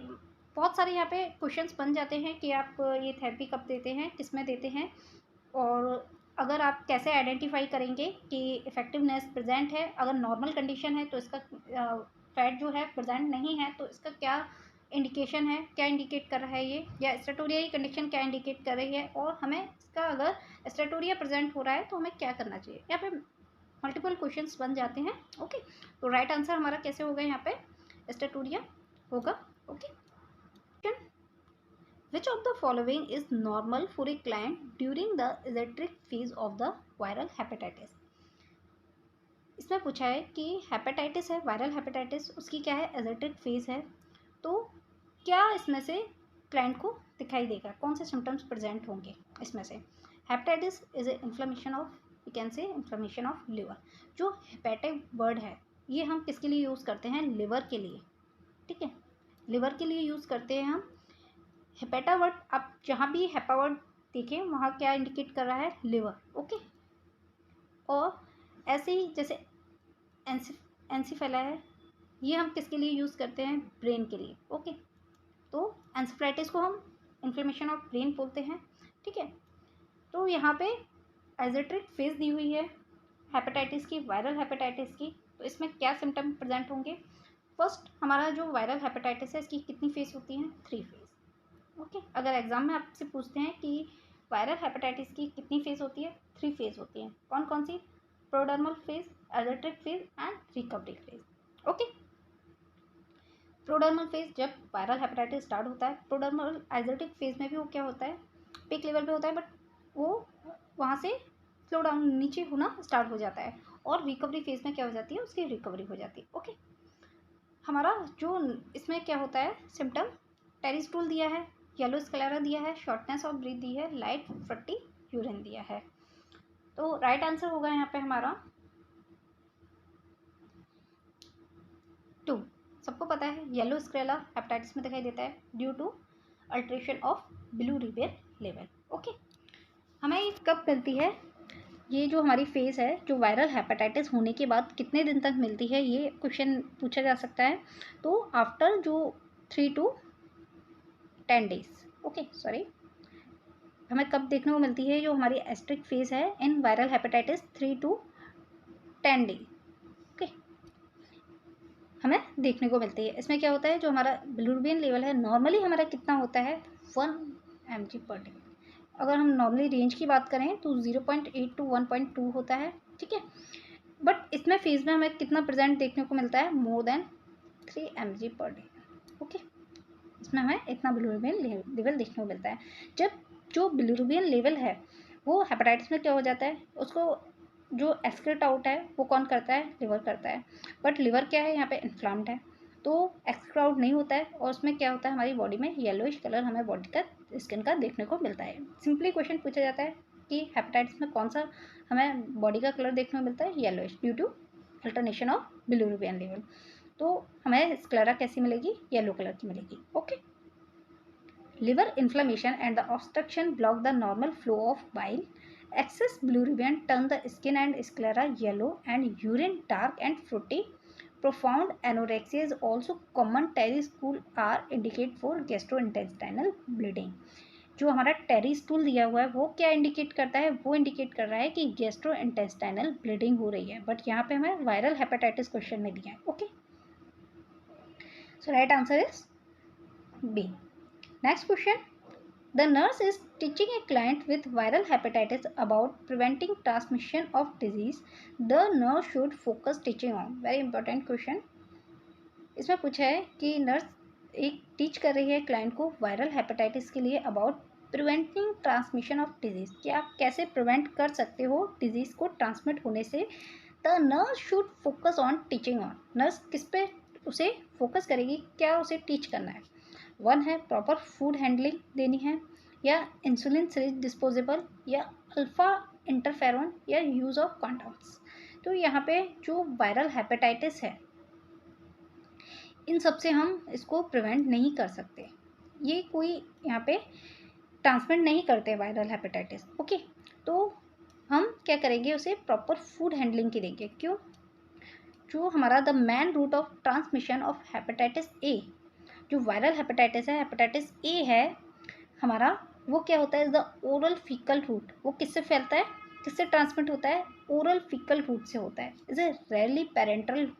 बहुत सारे यहाँ पे क्वेश्चंस बन जाते हैं कि आप ये थेरेपी कब देते हैं, किस में देते हैं, और अगर आप कैसे आइडेंटिफाई करेंगे कि इफेक्टिवनेस प्रेजेंट है। अगर नॉर्मल कंडीशन है तो इसका फैट जो है प्रेजेंट नहीं है तो इसका क्या इंडिकेशन है, क्या इंडिकेट कर रहा है ये, या स्टेटोरिया की कंडीशन क्या इंडिकेट कर रही है, और हमें इसका अगर स्टेटोरिया प्रेजेंट हो रहा है तो हमें क्या करना चाहिए। यहाँ पे मल्टीपल क्वेश्चंस बन जाते हैं, ओके। तो राइट आंसर हमारा कैसे होगा, यहाँ पे स्टेटोरिया होगा, okay. Which of the following is normal for a client during the eccentric phase of the viral hepatitis? इसमें पूछा है कि हेपेटाइटिस है, वायरल हेपेटाइटिस, उसकी क्या है, एजेट्रिक फेज है, तो क्या इसमें से क्लाइंट को दिखाई देगा, कौन से सिम्टम्स प्रेजेंट होंगे इसमें से। Hepatitis is a inflammation of, you can say inflammation of liver. जो हेपेटिक वर्ड है ये हम किसके लिए यूज़ करते हैं, लिवर के लिए, ठीक है, लिवर के लिए यूज़ करते हैं हम। हेपेटा वर्ड, आप जहाँ भी हेपा वर्ड देखें वहाँ क्या इंडिकेट कर रहा है, लिवर, ओके। और ऐसे ही जैसे एंसिफेला है, ये हम किसके लिए यूज़ करते हैं, ब्रेन के लिए, ओके। तो एंसेफ्लाइटिस को हम इन्फ्लेमेशन ऑफ ब्रेन बोलते हैं, ठीक है। तो यहाँ पे एजेट्रिक फेज दी हुई है हेपेटाइटिस की, वायरल हेपेटाइटिस की, तो इसमें क्या सिम्टम प्रेजेंट होंगे। फर्स्ट, हमारा जो वायरल हेपेटाइटिस है इसकी कितनी फेज होती हैं, 3 फेज, ओके। अगर एग्जाम में आपसे पूछते हैं कि वायरल हेपेटाइटिस की कितनी फेज होती है, 3 फेज होती हैं, कौन कौन सी, prodromal phase, icteric phase and recovery phase, okay. Prodromal phase जब वायरल हेपेटाइटिस स्टार्ट होता है, प्रोडर्मल एजेट्रिक फेज में भी वो क्या होता है, पीक लेवल पे होता है, बट वो वहाँ से स्लो डाउन नीचे होना स्टार्ट हो जाता है, और रिकवरी फेज में क्या हो जाती है, उसकी रिकवरी हो जाती है, ओके। हमारा जो इसमें क्या होता है सिम्टम, टेरिस्टूल दिया है, येलो स्क्लेरा दिया है, शॉर्टनेस ऑफ ब्रीथ दी है, लाइट फ्रटी यूरिन दिया है। तो राइट आंसर होगा यहाँ पे हमारा 2। सबको पता है येलो स्क्लेरा हेपेटाइटिस में दिखाई देता है due to alteration of bilirubin level, okay. हमें ये कब मिलती है, ये जो हमारी फेज है जो वायरल हेपेटाइटिस होने के बाद कितने दिन तक मिलती है, ये क्वेश्चन पूछा जा सकता है। तो आफ्टर जो 3 to 10 डेज, ओके, सॉरी, हमें कब देखने को मिलती है जो हमारी एस्ट्रिक फेज है in viral hepatitis, 3 to 10 day, okay, हमें देखने को मिलती है। इसमें क्या होता है, जो हमारा बिलिरुबिन लेवल है नॉर्मली हमारा कितना होता है, 1 mg/day। अगर हम नॉर्मली रेंज की बात करें तो 0.8 to 1.2 होता है, ठीक है। बट इसमें फेज में हमें कितना प्रेजेंट देखने को मिलता है, मोर देन 3 mg/day, ओके। इसमें हमें इतना बिलिरुबिन लेवल देखने को मिलता है। जब जो बिलिरुबिन लेवल है वो हेपेटाइटिस में क्या हो जाता है, उसको जो एक्सक्रीट आउट है वो कौन करता है, लिवर करता है। बट लिवर क्या है, यहाँ पे इन्फ्लाम्ड है, तो एक्सक्रीट आउट नहीं होता है, और उसमें क्या होता है, हमारी बॉडी में येलोइश कलर हमें बॉडी का स्किन का देखने को मिलता है। सिंपली क्वेश्चन पूछा जाता है कि हेपेटाइटिस में कौन सा हमें बॉडी का कलर देखने को मिलता है, yellowish, due to alternation of bilirubin level. तो हमें स्क्लेरा कैसी मिलेगी, येलो कलर की मिलेगी, okay. Liver inflammation and the obstruction block the normal flow of bile. Excess bilirubin turn the skin and sclera yellow and urine dark and fruity. Profound anorexia is also common. Terry stool are indicate for gastrointestinal bleeding. जो हमारा टेरी stool दिया हुआ है वो क्या indicate करता है, वो इंडिकेट कर रहा है कि गैस्ट्रो इंटेस्टाइनल ब्लीडिंग हो रही है, बट यहाँ पे हमें वायरल हेपेटाइटिस क्वेश्चन में दिया है। Okay, so right answer is B. Next question, the nurse is teaching a client with viral hepatitis about preventing transmission of disease. The nurse should focus teaching on. Very important question. इसमें पूछा है कि nurse एक teach कर रही है client को viral hepatitis के लिए about preventing transmission of disease, कि आप कैसे प्रिवेंट कर सकते हो डिजीज़ को ट्रांसमिट होने से। The nurse should focus on teaching on, nurse किस पे उसे फोकस करेगी, क्या उसे टीच करना है। वन है प्रॉपर फूड हैंडलिंग देनी है, या इंसुलिन सिरिंज डिस्पोजेबल, या अल्फा इंटरफेरॉन, या यूज़ ऑफ कॉन्डोम्स। तो यहाँ पे जो वायरल हेपेटाइटिस है इन सब से हम इसको प्रिवेंट नहीं कर सकते, ये कोई यहाँ पे ट्रांसमिट नहीं करते वायरल हेपेटाइटिस। ओके, तो हम क्या करेंगे, उसे प्रॉपर फूड हैंडलिंग की देंगे। क्यों, जो हमारा the main route of transmission of hepatitis A, जो वायरल हेपेटाइटिस है, हेपेटाइटिस ए है हमारा, वो क्या होता है, द ओरल फीकल रूट। वो किससे फैलता है, किससे ट्रांसमिट होता है, ओरल फीकल रूट से होता है। Is A rarely parental.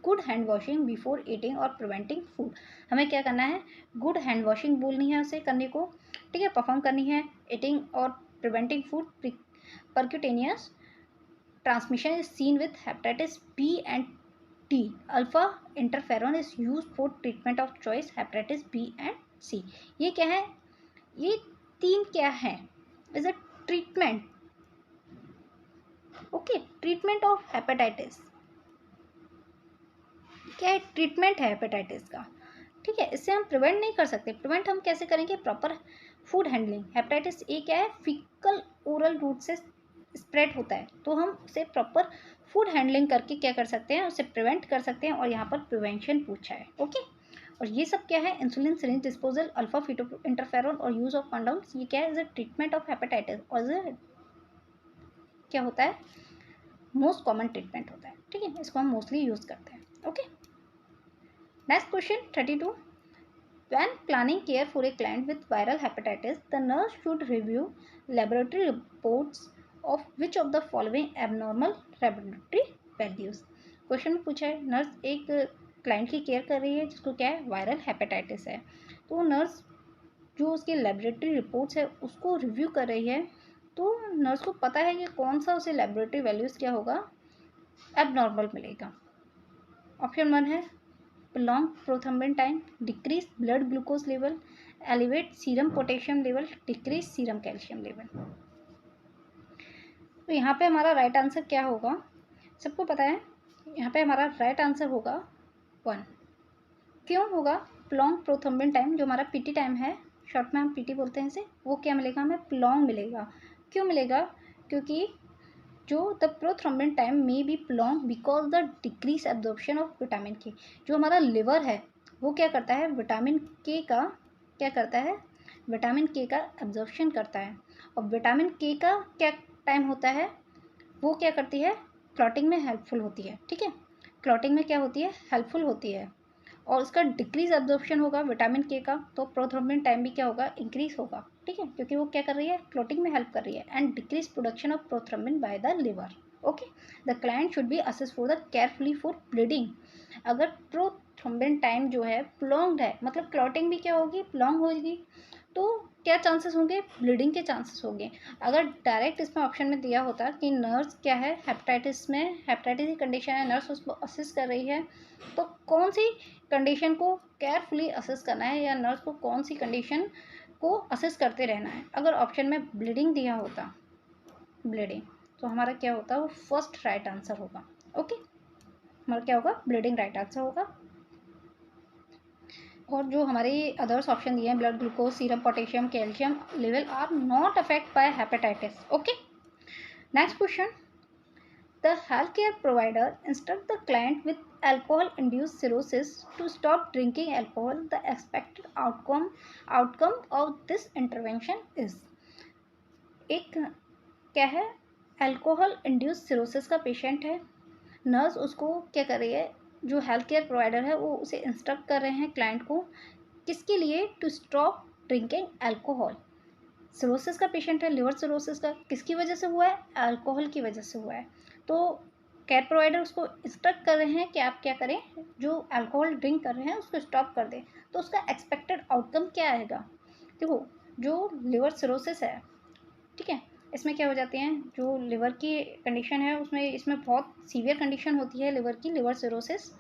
Good hand washing before eating और प्रिवेंटिंग फूड, हमें क्या करना है, गुड हैंड वॉशिंग बोलनी है उसे करने को, ठीक है, परफॉर्म करनी है। ईटिंग और preventing food, percutaneous transmission is seen with hepatitis B and T. Alpha interferon is used for treatment of choice hepatitis B and C. ये क्या है, ये तीन क्या है, is a treatment. Okay, treatment of hepatitis क्या है, ट्रीटमेंट है हेपेटाइटिस का, ठीक है। इससे हम प्रिवेंट नहीं कर सकते, प्रिवेंट हम कैसे करेंगे, proper food handling. Hepatitis A क्या है, फीकल ओरल रूट से स्प्रेड होता है, तो हम उसे प्रॉपर फूड हैंडलिंग करके क्या कर सकते हैं, उसे प्रिवेंट कर सकते हैं, और यहाँ पर प्रिवेंशन पूछा है। ओके, और ये सब क्या है, insulin syringe disposal, alpha feto interferon और यूज ऑफ कंडोम्स, ये क्या है, is a treatment of hepatitis, और क्या होता है, मोस्ट कॉमन ट्रीटमेंट होता है, ठीक है, इसको हम मोस्टली यूज करते हैं। Okay, next question 32, when planning care for a client with viral hepatitis, the nurse should review laboratory reports of which of the following abnormal laboratory values. Question में पूछा है, नर्स एक क्लाइंट की care कर रही है जिसको क्या है, वायरल हेपेटाइटिस है, तो नर्स जो उसकी लेबोरेटरी रिपोर्ट्स है उसको रिव्यू कर रही है, तो नर्स को पता है कि कौन सा उसे लेबोरेटरी वैल्यूज़ क्या होगा, एबनॉर्मल मिलेगा। ऑप्शन वन है prolonged prothrombin time, decrease blood glucose level, elevate serum potassium level, decrease serum calcium level। तो यहाँ पे हमारा राइट आंसर क्या होगा, सबको पता है, यहाँ पे हमारा राइट आंसर होगा वन। क्यों होगा, prolonged prothrombin टाइम, जो हमारा पीटी टाइम है, शॉर्ट में हम पीटी बोलते हैं इसे, वो क्या मिलेगा हमें, prolong मिलेगा। क्यों मिलेगा, क्योंकि जो the prothrombin time may be प्लॉन्ग because the decrease absorption of vitamin के, जो हमारा लिवर है वो क्या करता है, विटामिन के का क्या करता है, विटामिन के का एब्जॉर्प्शन करता है, और विटामिन के का क्या टाइम होता है, वो क्या करती है, क्लॉटिंग में हेल्पफुल होती है, ठीक है, क्लॉटिंग में क्या होती है, हेल्पफुल होती है, और उसका डिक्रीज एब्जॉर्प्शन होगा विटामिन के का, तो प्रोथ्रोम्बिन टाइम भी क्या होगा, इंक्रीज होगा, ठीक है, क्योंकि वो क्या कर रही है, क्लॉटिंग में हेल्प कर रही है, and decrease production of prothrombin by the liver. Okay, the client should be assess for the carefully for bleeding. अगर प्रोथ्रोम्बिन टाइम जो है प्लॉन्ग्ड है, मतलब क्लॉटिंग भी क्या होगी, प्लॉन्ग होगी, तो क्या चांसेस होंगे, ब्लीडिंग के चांसेस होंगे। अगर डायरेक्ट इसमें ऑप्शन में दिया होता कि नर्स क्या है, हेपेटाइटिस में, हेपेटाइटिस की कंडीशन है, नर्स उसको असेस कर रही है, तो कौन सी कंडीशन को केयरफुली असेस करना है, या नर्स को कौन सी कंडीशन को असेस करते रहना है। अगर ऑप्शन में ब्लीडिंग दिया होता, ब्लीडिंग, तो हमारा क्या होता, वो फर्स्ट राइट आंसर होगा। ओके, हमारा क्या होगा, ब्लीडिंग राइट आंसर होगा। और जो हमारे अदर्स ऑप्शन दिए हैं, blood glucose, serum potassium, calcium level are not affect by hepatitis. Okay, next question, the healthcare provider instruct the client with alcohol induced cirrhosis to stop drinking alcohol. The expected outcome of this intervention is, एक क्या है, alcohol induce cirrhosis का patient है, nurse उसको क्या कर रही है, जो हेल्थ केयर प्रोवाइडर है वो उसे इंस्ट्रक्ट कर रहे हैं क्लाइंट को, किसके लिए, to stop drinking alcohol, cirrhosis का पेशेंट है, लिवर सिरोसिस का, किसकी वजह से हुआ है? अल्कोहल की वजह से हुआ है। तो केयर प्रोवाइडर उसको इंस्ट्रक्ट कर रहे हैं कि आप क्या करें, जो अल्कोहल ड्रिंक कर रहे हैं उसको स्टॉप कर दें। तो उसका एक्सपेक्टेड आउटकम क्या आएगा? देखो, जो लिवर सिरोसिस है, ठीक है, इसमें क्या हो जाते हैं, जो लिवर की कंडीशन है उसमें, इसमें बहुत सीवियर कंडीशन होती है लिवर की, लिवर सिरोसिस,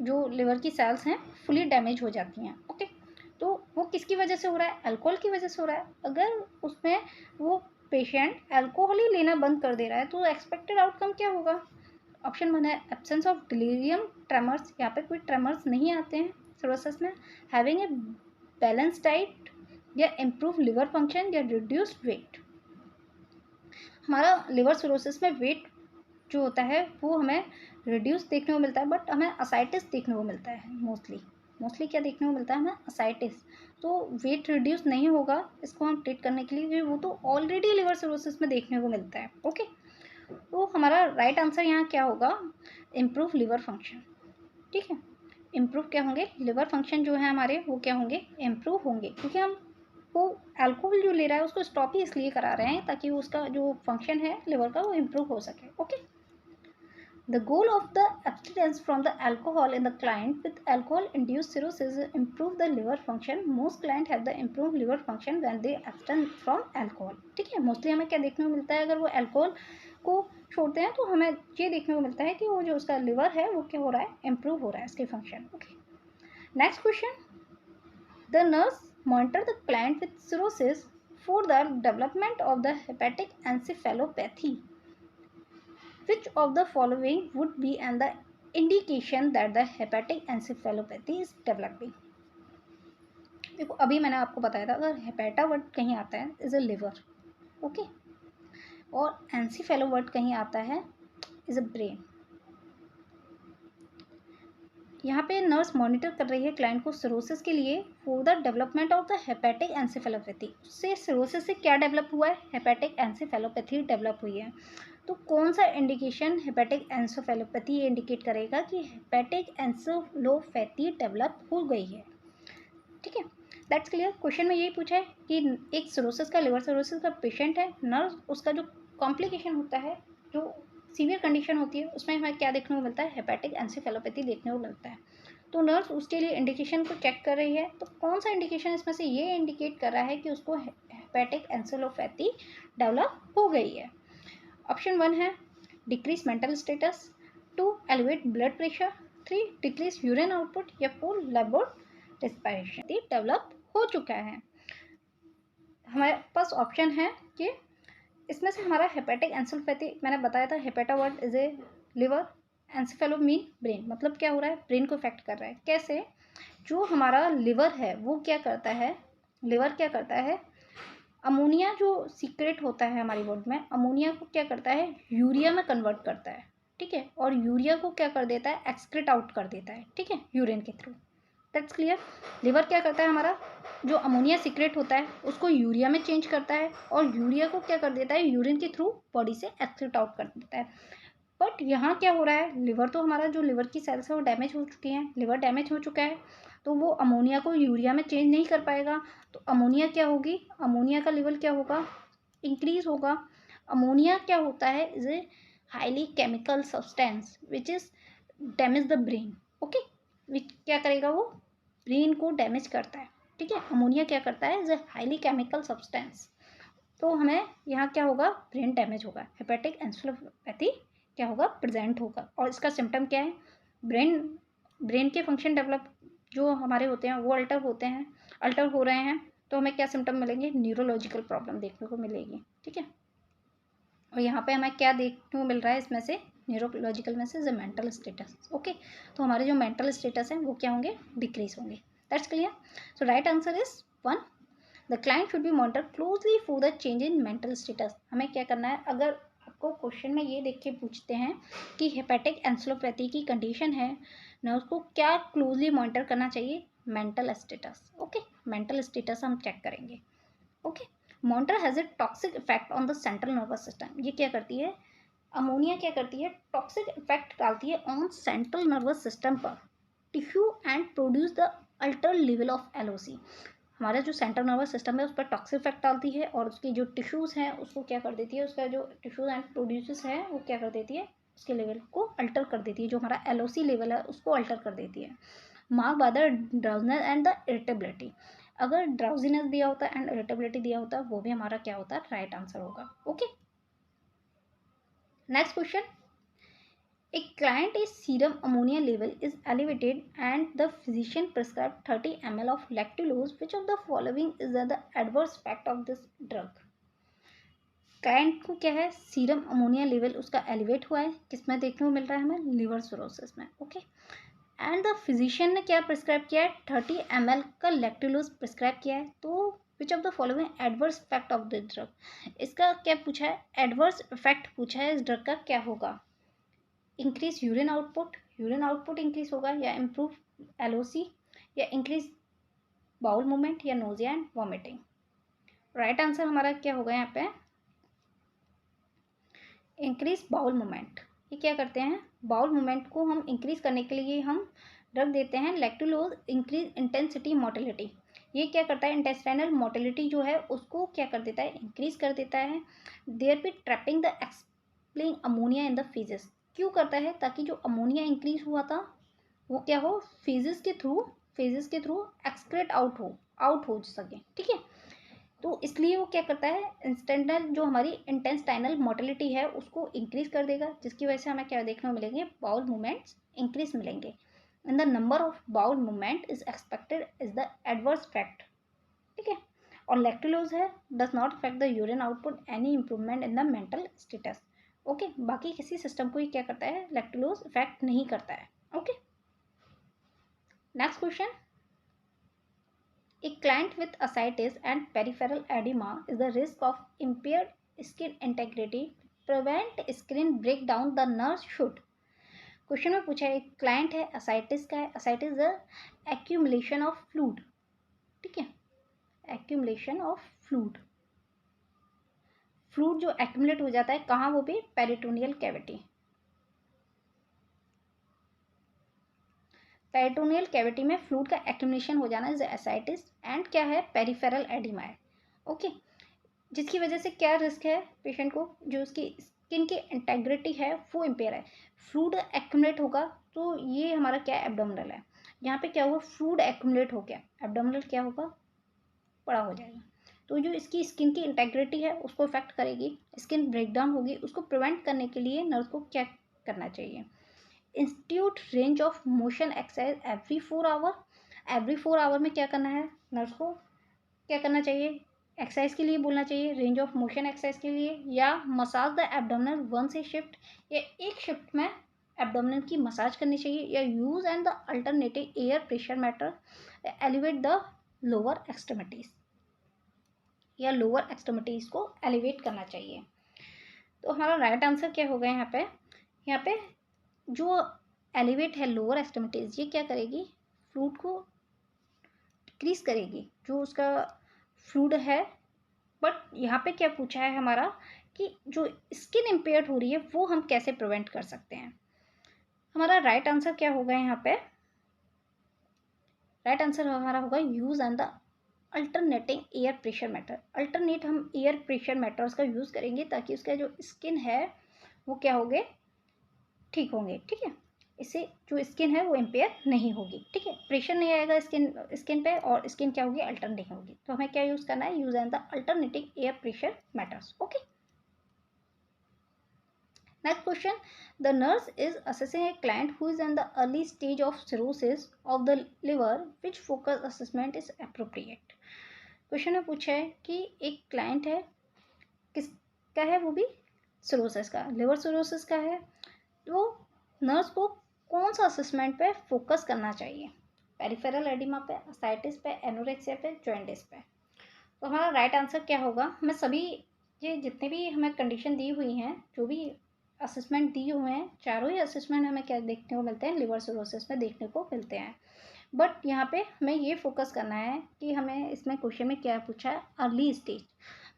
जो लिवर की सेल्स हैं फुली डैमेज हो जाती हैं। ओके, तो वो किसकी वजह से हो रहा है? अल्कोहल की वजह से हो रहा है। अगर उसमें वो पेशेंट अल्कोहल ही लेना बंद कर दे रहा है तो एक्सपेक्टेड आउटकम क्या होगा? ऑप्शन 1 है एब्सेंस ऑफ डिलीरियम ट्रेमर्स, यहाँ पे कोई ट्रेमर्स नहीं आते हैं सिरोसिस में। हैविंग ए बैलेंस डाइट, या इम्प्रूव लिवर फंक्शन, या रिड्यूस्ड वेट। हमारा लिवर सिरोसिस में वेट जो होता है वो हमें रिड्यूस देखने को मिलता है, बट हमें असाइटिस देखने को मिलता है मोस्टली क्या देखने को मिलता है? हमें असाइटिस। तो वेट रिड्यूस नहीं होगा इसको हम ट्रीट करने के लिए, क्योंकि वो तो ऑलरेडी लिवर सिरोसिस में देखने को मिलता है। ओके, तो हमारा राइट आंसर यहाँ क्या होगा? Improve liver function. ठीक है, इम्प्रूव क्या होंगे? लिवर फंक्शन जो है हमारे वो क्या होंगे? इम्प्रूव होंगे, क्योंकि हम वो अल्कोहल जो ले रहा है उसको स्टॉप ही इसलिए करा रहे हैं ताकि उसका जो फंक्शन है लिवर का वो इम्प्रूव हो सके। Okay, the goal of the abstinence from the alcohol in the client with alcohol induced cirrhosis is improve the liver function. Most client have the improved liver function when they abstain from alcohol. ठीक है, mostly हमें क्या देखने को मिलता है? अगर वो अल्कोहल को छोड़ते हैं तो हमें ये देखने को मिलता है कि वो जो उसका लिवर है वो क्या हो रहा है? इम्प्रूव हो रहा है इसके function. Okay, next question, the nurse monitor the client with cirrhosis for the development of the hepatic encephalopathy. Which of the following would be and the indication that the hepatic encephalopathy is developing? देखो, अभी मैंने आपको बताया था अगर हेपेटा word कहीं आता है इज अ लिवर, ओके, और एंसीफेलो वर्ड कहीं आता है इज अ ब्रेन। यहाँ पे नर्स मॉनिटर कर रही है क्लाइंट को सिरोसिस के लिए for the development of the hepatic encephalopathy. उससे सिरोसिस से क्या डेवलप हुआ है? हेपेटिक एंसेफेलोपैथी डेवलप हुई है। तो कौन सा इंडिकेशन हेपेटिक एंसेफेलोपैथी ये इंडिकेट करेगा कि हेपेटिक एंसेफेलोपैथी डेवलप हो गई है? ठीक है, दैट्स क्लियर। क्वेश्चन में यही पूछा है कि एक सिरोसिस का, लिवर सिरोसिस का पेशेंट है, नर्स उसका जो कॉम्प्लिकेशन होता है, जो सीवियर कंडीशन होती है, उसमें हमें क्या देखने को मिलता है? हेपेटिक एंसेफेलोपैथी देखने को मिलता है। तो नर्स उसके लिए इंडिकेशन को चेक कर रही है। तो कौन सा इंडिकेशन इसमें से ये इंडिकेट कर रहा है कि उसको हेपेटिक एंसेफेलोपैथी डेवलप हो गई है? ऑप्शन 1 है decrease mental status, 2 elevate blood pressure, 3 decrease urine output, या 4 लैबोर रेस्पिरेशन डेवलप हो चुका है। हमारे पास ऑप्शन है कि इसमें से हमारा हेपेटिक एंसेफेलोपैथी, मैंने बताया था hepato word is a liver, encephalo mean brain, मतलब क्या हो रहा है? ब्रेन को इफेक्ट कर रहा है। कैसे? जो हमारा लिवर है वो क्या करता है? लिवर क्या करता है? अमोनिया जो सीक्रेट होता है हमारी बॉडी में, अमोनिया को क्या करता है? यूरिया में कन्वर्ट करता है। ठीक है, और यूरिया को क्या कर देता है? एक्सक्रीट आउट कर देता है। ठीक है, यूरिन के थ्रू। That's clear. लिवर क्या करता है? हमारा जो अमोनिया सीक्रेट होता है उसको यूरिया में चेंज करता है, और यूरिया को क्या कर देता है? यूरिन के थ्रू बॉडी से एक्सक्रीट आउट कर देता है। बट यहाँ क्या हो रहा है? लिवर तो हमारा जो लिवर की सेल्स है वो डैमेज हो चुकी हैं, लिवर डैमेज हो चुका है, तो वो अमोनिया को यूरिया में चेंज नहीं कर पाएगा। तो अमोनिया क्या होगी? अमोनिया का लेवल क्या होगा? इंक्रीज होगा। अमोनिया क्या होता है? Is a highly chemical substance which is damage the brain. Okay, which क्या करेगा? वो ब्रेन को डैमेज करता है। ठीक है, अमोनिया क्या करता है? Is a highly chemical substance. तो हमें यहाँ क्या होगा? ब्रेन डैमेज होगा, हेपेटिक एंसेफेलोपैथी क्या होगा? प्रेजेंट होगा। और इसका सिम्टम क्या है? ब्रेन के फंक्शन डेवलप जो हमारे होते हैं वो अल्टर हो रहे हैं। तो हमें क्या सिम्टम मिलेंगे? न्यूरोलॉजिकल प्रॉब्लम देखने को मिलेगी। ठीक है, और यहाँ पे हमें क्या देखने को मिल रहा है इसमें से? न्यूरोलॉजिकल में से मेंटल स्टेटस। ओके, तो हमारे जो मेंटल स्टेटस हैं वो क्या होंगे? डिक्रीज होंगे। That's clear. So right answer is 1, the client should be monitor closely for the change in mental status. हमें क्या करना है? अगर आपको क्वेश्चन में ये देख के पूछते हैं कि हेपेटिक एंसेफेलोपैथी की कंडीशन है ना, उसको क्या क्लोजली मॉनिटर करना चाहिए? Mental status. Okay, mental status हम चेक करेंगे। Okay, monitor has a toxic effect on the central nervous system. ये क्या करती है? अमोनिया क्या करती है? टॉक्सिक इफेक्ट डालती है ऑन सेंट्रल नर्वस सिस्टम पर, tissue, and produce the alter level of LOC. हमारा जो सेंट्रल नर्वस सिस्टम है उस पर टॉक्सिक इफेक्ट डालती है और उसकी जो टिश्यूज़ हैं उसको क्या कर देती है, उसका जो टिश्यूज एंड प्रोड्यूसेस है वो क्या कर देती है, उसके लेवल को अल्टर कर देती है, जो हमारा LOC लेवल है उसको अल्टर कर देती है। Mark by the drowsiness and the irritability. अगर ड्राउजीनेस दिया होता है एंड इरिटेबिलिटी दिया होता है वो भी हमारा क्या होता है, राइट आंसर होगा। Okay, next question. A client's serum ammonia level is elevated and the physician prescribed 30 ml of lactulose. Which of the following is the adverse effect of this drug? Client को क्या है, serum ammonia level उसका elevate हुआ है, किसमें देखने को मिल रहा है हमें, लिवर सिरोसिस में। ओके, एंड द फिजिशियन ने क्या प्रिस्क्राइब किया है, 30 ml का लैक्टुलोज प्रिस्क्राइब किया है। तो विच of the following adverse effect of the drug, इसका क्या पूछा है, एडवर्स इफेक्ट पूछा है, इस ड्रग का क्या होगा, इंक्रीज यूरिन आउटपुट इंक्रीज होगा, या इम्प्रूव LOC, या इंक्रीज बाउल मूवमेंट, या nausea and vomiting. Right answer हमारा क्या होगा यहाँ पे, इंक्रीज बाउल मूवमेंट। ये क्या करते हैं, बाउल मूवमेंट को हम इंक्रीज करने के लिए हम ड्रग देते हैं लैक्टुलोज, इंक्रीज इंटेंसिटी मोटिलिटी। ये क्या करता है, इंटेस्टाइनल मोटिलिटी जो है उसको क्या कर देता है, इंक्रीज कर देता है। There be trapping the expelling ammonia in the feces. क्यों करता है, ताकि जो अमोनिया इंक्रीज हुआ था वो क्या हो, फेजेस के थ्रू एक्सक्रेट आउट हो सके, ठीक है। तो इसलिए वो क्या करता है, इंस्टेंटल जो हमारी इंटेस्टाइनल मोटिलिटी है उसको इंक्रीज कर देगा, जिसकी वजह से हमें क्या देखने को मिलेंगे, बाउल मूवमेंट्स इंक्रीज मिलेंगे। And the number of bowel movement is expected is the adverse fact, ठीक है। और लैक्टुलोज है does not affect the urine output any improvement in the mental status. Okay, बाकी किसी सिस्टम को ये क्या करता है, लैक्टुलोज इफेक्ट नहीं करता है। Okay, next question. A client with ascites and peripheral edema is the risk of impaired skin integrity. Prevent skin breakdown, the nurse should. Question में पूछा है, एक क्लाइंट है, असाइटिस का है, ascites the accumulation of fluid, ठीक है, accumulation of fluid जो एक्यूमुलेट हो जाता है कहाँ, वो भी पेरिटोनियल कैविटी। पेरिटोनियल कैविटी में फ्लूइड का एक्यूमुलेशन हो जाना इज एसाइटिस एंड क्या है, पेरिफेरल एडिमा है। ओके, जिसकी वजह से क्या रिस्क है पेशेंट को, जो उसकी स्किन की इंटेग्रिटी है वो इम्पेयर है। फ्लूइड एक्यूमुलेट होगा तो ये हमारा क्या एब्डोमिनल है, यहाँ पे क्या हुआ, फ्लूइड एक्यूमुलेट हो गया, एब्डोमिनल क्या होगा, बड़ा हो जाएगा। तो जो इसकी स्किन की इंटेग्रिटी है उसको इफेक्ट करेगी, स्किन ब्रेकडाउन होगी, उसको प्रिवेंट करने के लिए नर्स को क्या करना चाहिए, institute range of motion exercise every 4 hour. Every 4 hour में क्या करना है, नर्स को क्या करना चाहिए, एक्सरसाइज के लिए बोलना चाहिए, रेंज ऑफ मोशन एक्सरसाइज के लिए, या massage the abdominal once a shift, या एक शिफ्ट में एब्डोमिनल की मसाज करनी चाहिए, या use and the alternative air pressure matter elevate the lower extremities, या लोअर एक्सट्रीमिटीज को एलिवेट करना चाहिए। तो हमारा राइट आंसर क्या होगा यहाँ पे जो एलिवेट है लोअर एक्सट्रीमिटीज, ये क्या करेगी, फ्लूइड को डिक्रीज करेगी, जो उसका फ्लूइड है। बट यहाँ पे क्या पूछा है हमारा कि जो स्किन इम्पेयर्ड हो रही है वो हम कैसे प्रिवेंट कर सकते हैं। हमारा राइट आंसर क्या होगा यहाँ पे, राइट आंसर हमारा होगा use and the alternating air pressure matter. Alternate हम एयर प्रेशर मैटर्स का यूज़ करेंगे ताकि उसका जो स्किन है वो क्या होंगे, ठीक होंगे, ठीक है। इससे जो स्किन है वो इम्पेयर नहीं होगी, ठीक है, प्रेशर नहीं आएगा स्किन पे और स्किन क्या होगी, अल्टर नहीं होगी। तो हमें क्या यूज़ करना है, use and the alternative air pressure matters. Okay, next question. The nurse is assessing a client who is in the early stage of cirrhosis of the liver, which focus assessment is appropriate. Question में पूछा है कि एक client है, किसका है, वो भी सिरोसिस का, लिवर सिरोसिस का है, तो नर्स को कौन सा असेसमेंट पे फोकस करना चाहिए, पेरिफेरल एडिमा पे, असाइटिस पे, एनोरेक्सिया पे, जॉइंटिस पे। तो हमारा राइट आंसर क्या होगा, हमें सभी ये जितने भी हमें कंडीशन दी हुई हैं, जो भी असेसमेंट दिए हुए हैं, चारों ही असेसमेंट हमें क्या देखने को मिलते हैं, लिवर सिरोसिस में देखने को मिलते हैं। बट यहाँ पे हमें ये फोकस करना है कि हमें इसमें क्वेश्चन में क्या पूछा है, अर्ली स्टेज,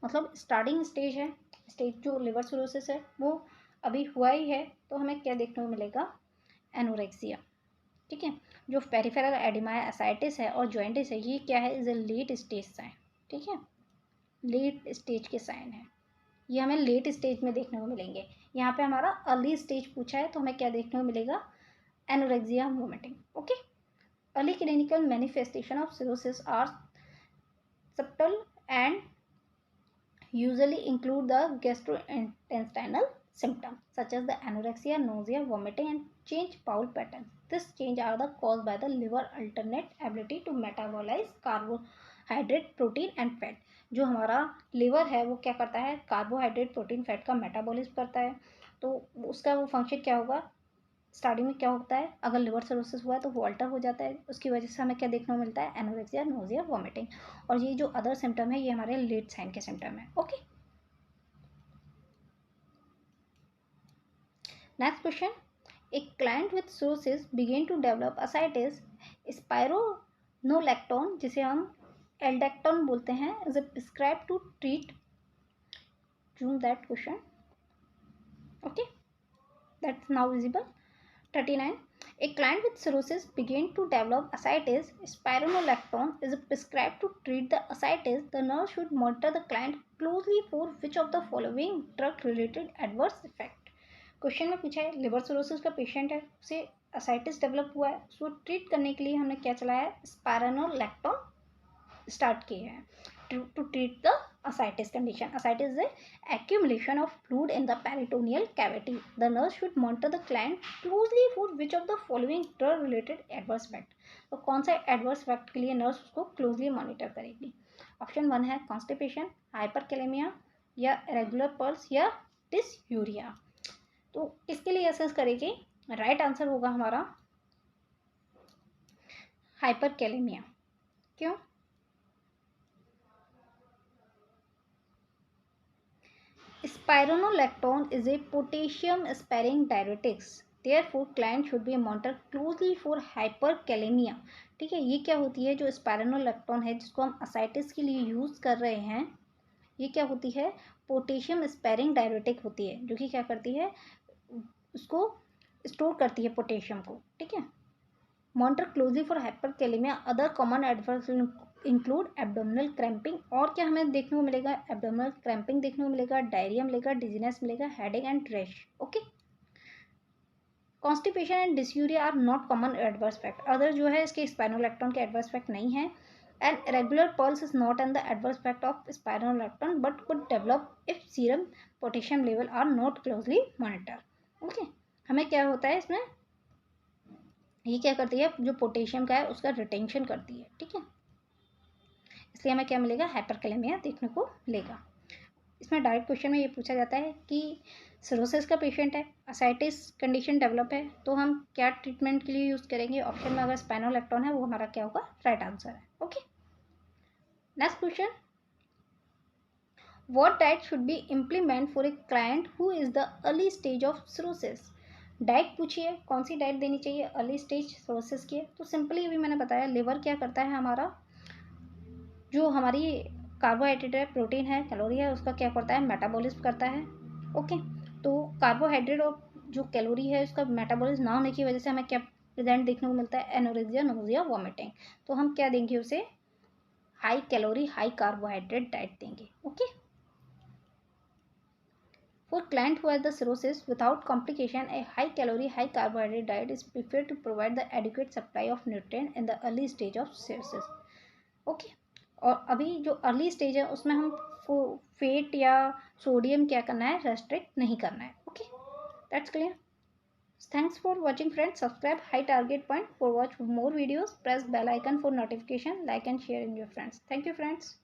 मतलब स्टार्टिंग स्टेज है, स्टेज जो लिवर सिरोसिस है वो अभी हुआ ही है, तो हमें क्या देखने को मिलेगा, एनोरेक्सिया। ठीक है। जो पेरिफेरल एडिमा है, एसाइटिस है और जॉइंटिस है, ये क्या है, is a late stage sign. ठीक है, लेट स्टेज के साइन है, ये हमें लेट स्टेज में देखने को मिलेंगे। यहाँ पे हमारा अर्ली स्टेज पूछा है तो हमें क्या देखने को मिलेगा, anorexia vomiting. Okay, early clinical manifestation of cirrhosis are subtle and usually include the gastrointestinal symptoms such as the anorexia, nausea, vomiting and change bowel patterns. This change are the caused by the liver alternate ability to metabolize carbohydrate, protein and fat. जो हमारा liver है वो क्या करता है, carbohydrate, protein, fat का metabolism करता है। तो उसका वो फंक्शन क्या होगा, स्टार्टिंग में क्या होता है, अगर लिवर सिरोसिस हुआ है तो वो अल्टर हो जाता है, उसकी वजह से हमें क्या देखने को मिलता है, एनोरेक्सिया, नोजिया, वॉमिटिंग। और ये जो अदर सिम्टम है ये हमारे लेट साइन के सिम्टम है। Okay, next question, a client with cirrhosis begin to develop ascites, spironolactone जिसे हम एल्डेक्टोन बोलते हैं, is prescribe to treat choose that question. Okay, that's now visible. 39. A client with cirrhosis begin to develop ascites. Spironolactone is prescribed to treat the ascites. The nurse should monitor the client closely for which of the following drug-related adverse effect. Question में पूछा है, liver cirrhosis का patient है, उसे ascites develop हुआ है, उसको treat करने के लिए हमने क्या चलाया है, स्पाइरोनोलैक्टोन स्टार्ट किया है to treat the ascites condition. Ascites is the accumulation of fluid in the peritoneal cavity. The nurse should monitor the client closely for which of the following drug related adverse effect. तो कौन सा adverse effect के लिए nurse उसको closely monitor करेगी। Option 1 है constipation, hyperkalaemia या regular pulse या डिसयूरिया। तो इसके लिए असेस करेगी, राइट आंसर होगा हमारा हाइपरकैलेमिया। क्यों, Spironolactone is a potassium-sparing diuretics. Therefore, client should be monitored closely for hyperkalemia. ठीक है, ये क्या होती है, जो स्पाइरोनोलैक्टोन है जिसको हम असाइटिस के लिए यूज़ कर रहे हैं, ये क्या होती है, पोटेशियम स्पेरिंग डायरेटिक होती है, जो कि क्या करती है, उसको स्टोर करती है पोटेशियम को। ठीक है, monitor closely for hyperkalaemia. Other common adverse include abdominal cramping, और क्या हमें देखने को मिलेगा, एब्डोमिनल क्रैम्पिंग देखने को मिलेगा, डायरिया मिलेगा, डिजीनेस मिलेगा, headache and rash. Okay, constipation and dysuria are not common adverse effect. Other जो है इसके स्पाइरोनोलैक्टोन के एडवर्स इफेक्ट नहीं है। And regular pulse is not an the adverse effect of spironolactone but could develop if serum potassium level are not closely monitor. Okay, हमें क्या होता है इसमें, ये क्या करती है, जो पोटेशियम का है उसका रिटेंशन करती है। ठीक है, इसलिए हमें क्या मिलेगा, हाइपरकैलेमिया देखने को मिलेगा। इसमें डायरेक्ट क्वेश्चन में ये पूछा जाता है कि सिरोसिस का पेशेंट है, असाइटिस कंडीशन डेवलप है, तो हम क्या ट्रीटमेंट के लिए यूज़ करेंगे। ऑप्शन में अगर स्पाइरोनोलैक्टोन है वो हमारा क्या होगा, राइट आंसर है। Okay, next question, what diet should be implement for a client who is the early stage of cirrhosis. Diet पूछिए, कौन सी डाइट देनी चाहिए अर्ली स्टेज सिरोसिस की। तो सिंपली अभी मैंने बताया, लिवर क्या करता है, हमारा जो हमारी कार्बोहाइड्रेट है, प्रोटीन है, कैलोरी है, उसका क्या करता है, मेटाबॉलिज्म करता है। ओके, तो कार्बोहाइड्रेट और जो कैलोरी है उसका मेटाबॉलिज्म ना होने की वजह से हमें क्या प्रेजेंट देखने को मिलता है, एनोरेक्सिया, नोजिया, वॉमिटिंग। तो हम क्या देंगे उसे, high calorie high carbohydrate diet देंगे। Okay, for client who has the cirrhosis without complication, a high calorie, high carbohydrate diet is preferred to provide the adequate supply of nutrient in the early stage of cirrhosis. Okay, और अभी जो early stage है उसमें हम fate या sodium क्या करना है, रेस्ट्रिक्ट नहीं करना है। Okay, that's clear. Thanks for watching friends. Subscribe High Target Point for watch more videos. Press bell icon for notification. Like and share in your friends. Thank you friends.